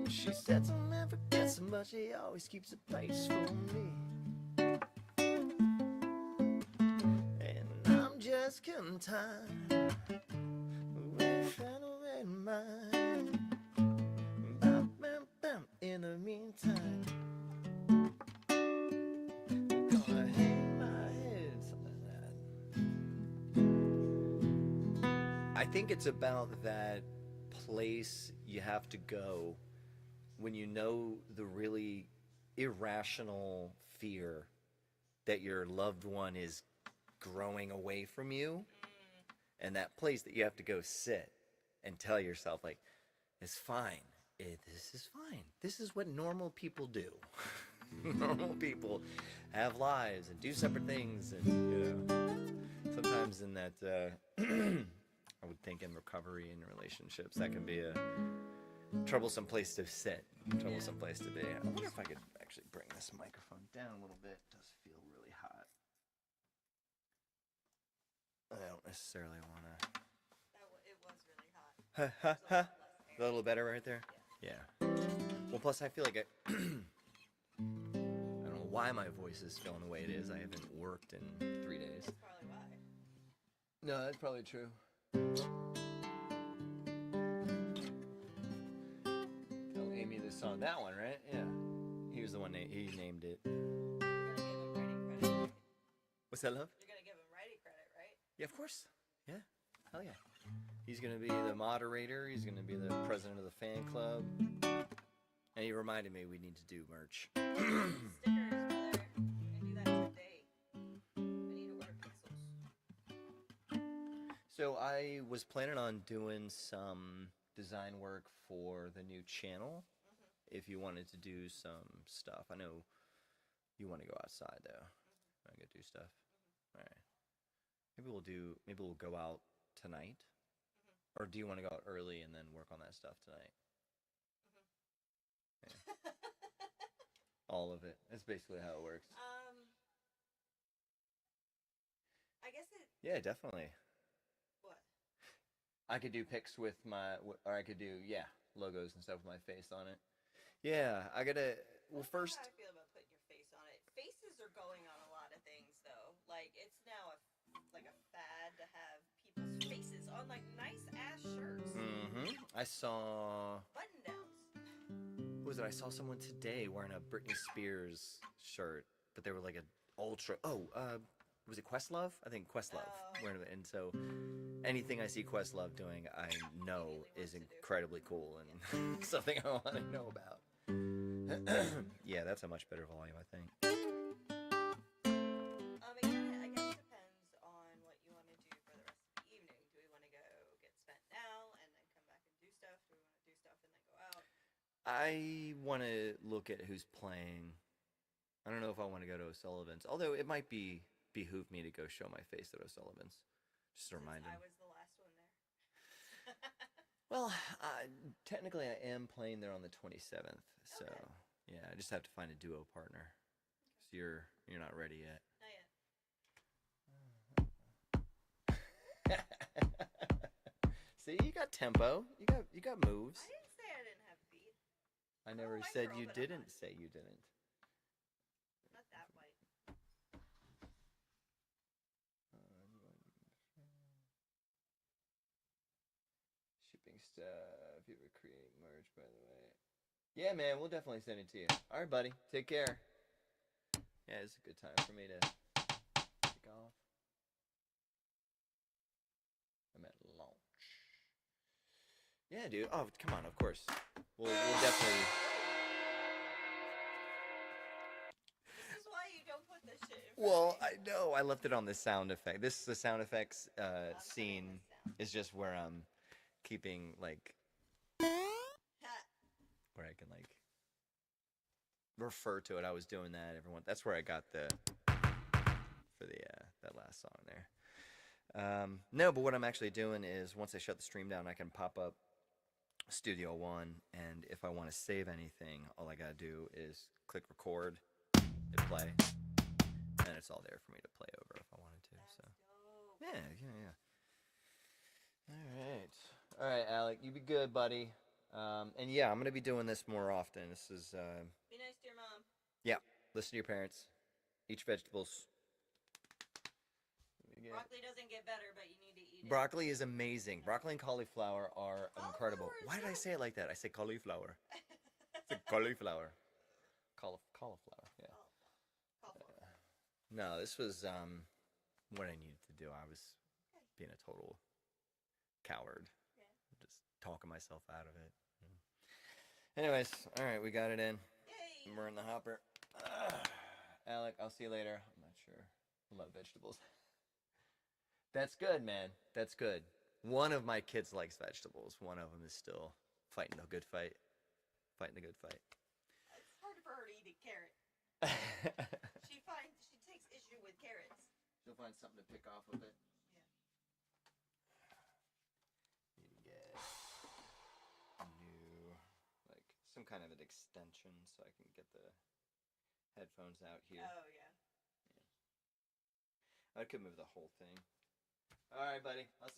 She said to never forget some, but she always keeps a place for me. And I'm just killing time with an red mind. Bam, bam, bam, in the meantime. Gonna hang my head, something like that. I think it's about that place you have to go when you know the really irrational fear that your loved one is growing away from you, and that place that you have to go sit and tell yourself, like, it's fine. This is fine. This is what normal people do. Normal people have lives and do separate things, and sometimes in that I would think in recovery and relationships that can be a troublesome place to sit, troublesome place to be. I wonder if I could actually bring this microphone down a little bit. It does feel really hot. I don't necessarily want to. It was really hot. There's a lot less A little better right there? Yeah. Well, plus I feel like I don't know why my voice is feeling the way it is. I haven't worked in 3 days. That's probably why. No, that's probably true. Tell Amy this song song. That one, right? Yeah. He was the one. He named it. You're gonna give him writing credit, right? What's that, love? You're gonna give him writing credit, right? Yeah, of course. Yeah. Hell yeah. He's gonna be the moderator. He's gonna be the president of the fan club. And he reminded me we need to do merch. Stickers, brother. You're gonna do that today. I need to order pencils. So I was planning on doing some design work for the new channel. If you wanted to do some stuff, I know you want to go outside though. I go do stuff. All right. Maybe we'll go out tonight. Or do you want to go out early and then work on that stuff tonight? Yeah. All of it. That's basically how it works. I guess it. Yeah, definitely. What? I could do pics with or I could do, logos and stuff with my face on it. Yeah, I gotta, well, That's not first, how I feel about putting your face on it. Faces are going on a lot of things, though. Like, it's now a fad to have people's faces on, like, nice-ass shirts. I saw, Button-downs. who was it? I saw someone today wearing a Britney Spears shirt, but they were like an ultra, was it Questlove? I think Questlove. Wearing it, and so anything I see Questlove doing, I know is incredibly cool and something I want to know about. Yeah, that's a much better volume, I think. Again, I guess it depends on what you want to do for the rest of the evening. Do we want to go get spent now and then come back and do stuff? Do we want to do stuff and then go out? I want to look at who's playing. I don't know if I want to go to O'Sullivan's, although it might behoove me to go show my face at O'Sullivan's. Just to remind him. I was the last one there. Well, technically I am playing there on the 27th, so yeah, I just have to find a duo partner. So you're not ready yet. Not yet. See, you got tempo. You got moves. I didn't say I didn't have feet. I never white said girl, you but I'm didn't not. say you didn't. Not that white. Shipping stuff. You were creating merch, by the way. Yeah, man, we'll definitely send it to you. All right, buddy. Take care. Yeah, it's a good time for me to take off. I'm at launch. Yeah, dude. Oh, come on. Of course. We'll definitely. This is why you don't put this shit in front Well, of me. I know. I left it on the sound effect. The sound effects scene is just where I'm keeping like where I can like refer to it. I was doing that. That's where I got for the that last song there. No, but what I'm actually doing is once I shut the stream down, I can pop up Studio One, and if I want to save anything, all I gotta do is click record, hit play, and it's all there for me to play over if I wanted to. That's So dope. yeah. All right, Alec, you be good, buddy. And yeah, I'm gonna be doing this more often. This is Be nice to your mom. yeah. Listen to your parents. Eat your vegetables. Broccoli doesn't get better, but you need to eat it. Broccoli is amazing. Broccoli and cauliflower are incredible. Cauliflower is Why did I good. say it like that? I say cauliflower. It's a cauliflower. Cauliflower. Yeah. Cauliflower. No, this was what I needed to do. I was being a total coward. Yeah. Just talking myself out of it. Anyways, all right, we got it in. Yay! We're in the hopper. Alec, I'll see you later. I'm not sure. I love vegetables. That's good, man. That's good. One of my kids likes vegetables. One of them is still fighting the good fight. Fighting the good fight. It's hard for her to eat a carrot. She takes issue with carrots. She'll find something to pick off of it. Yeah. Need to get a new, like, some kind of an extension so I can get the headphones out here. Oh yeah. I could move the whole thing. All right, buddy. I'll see you.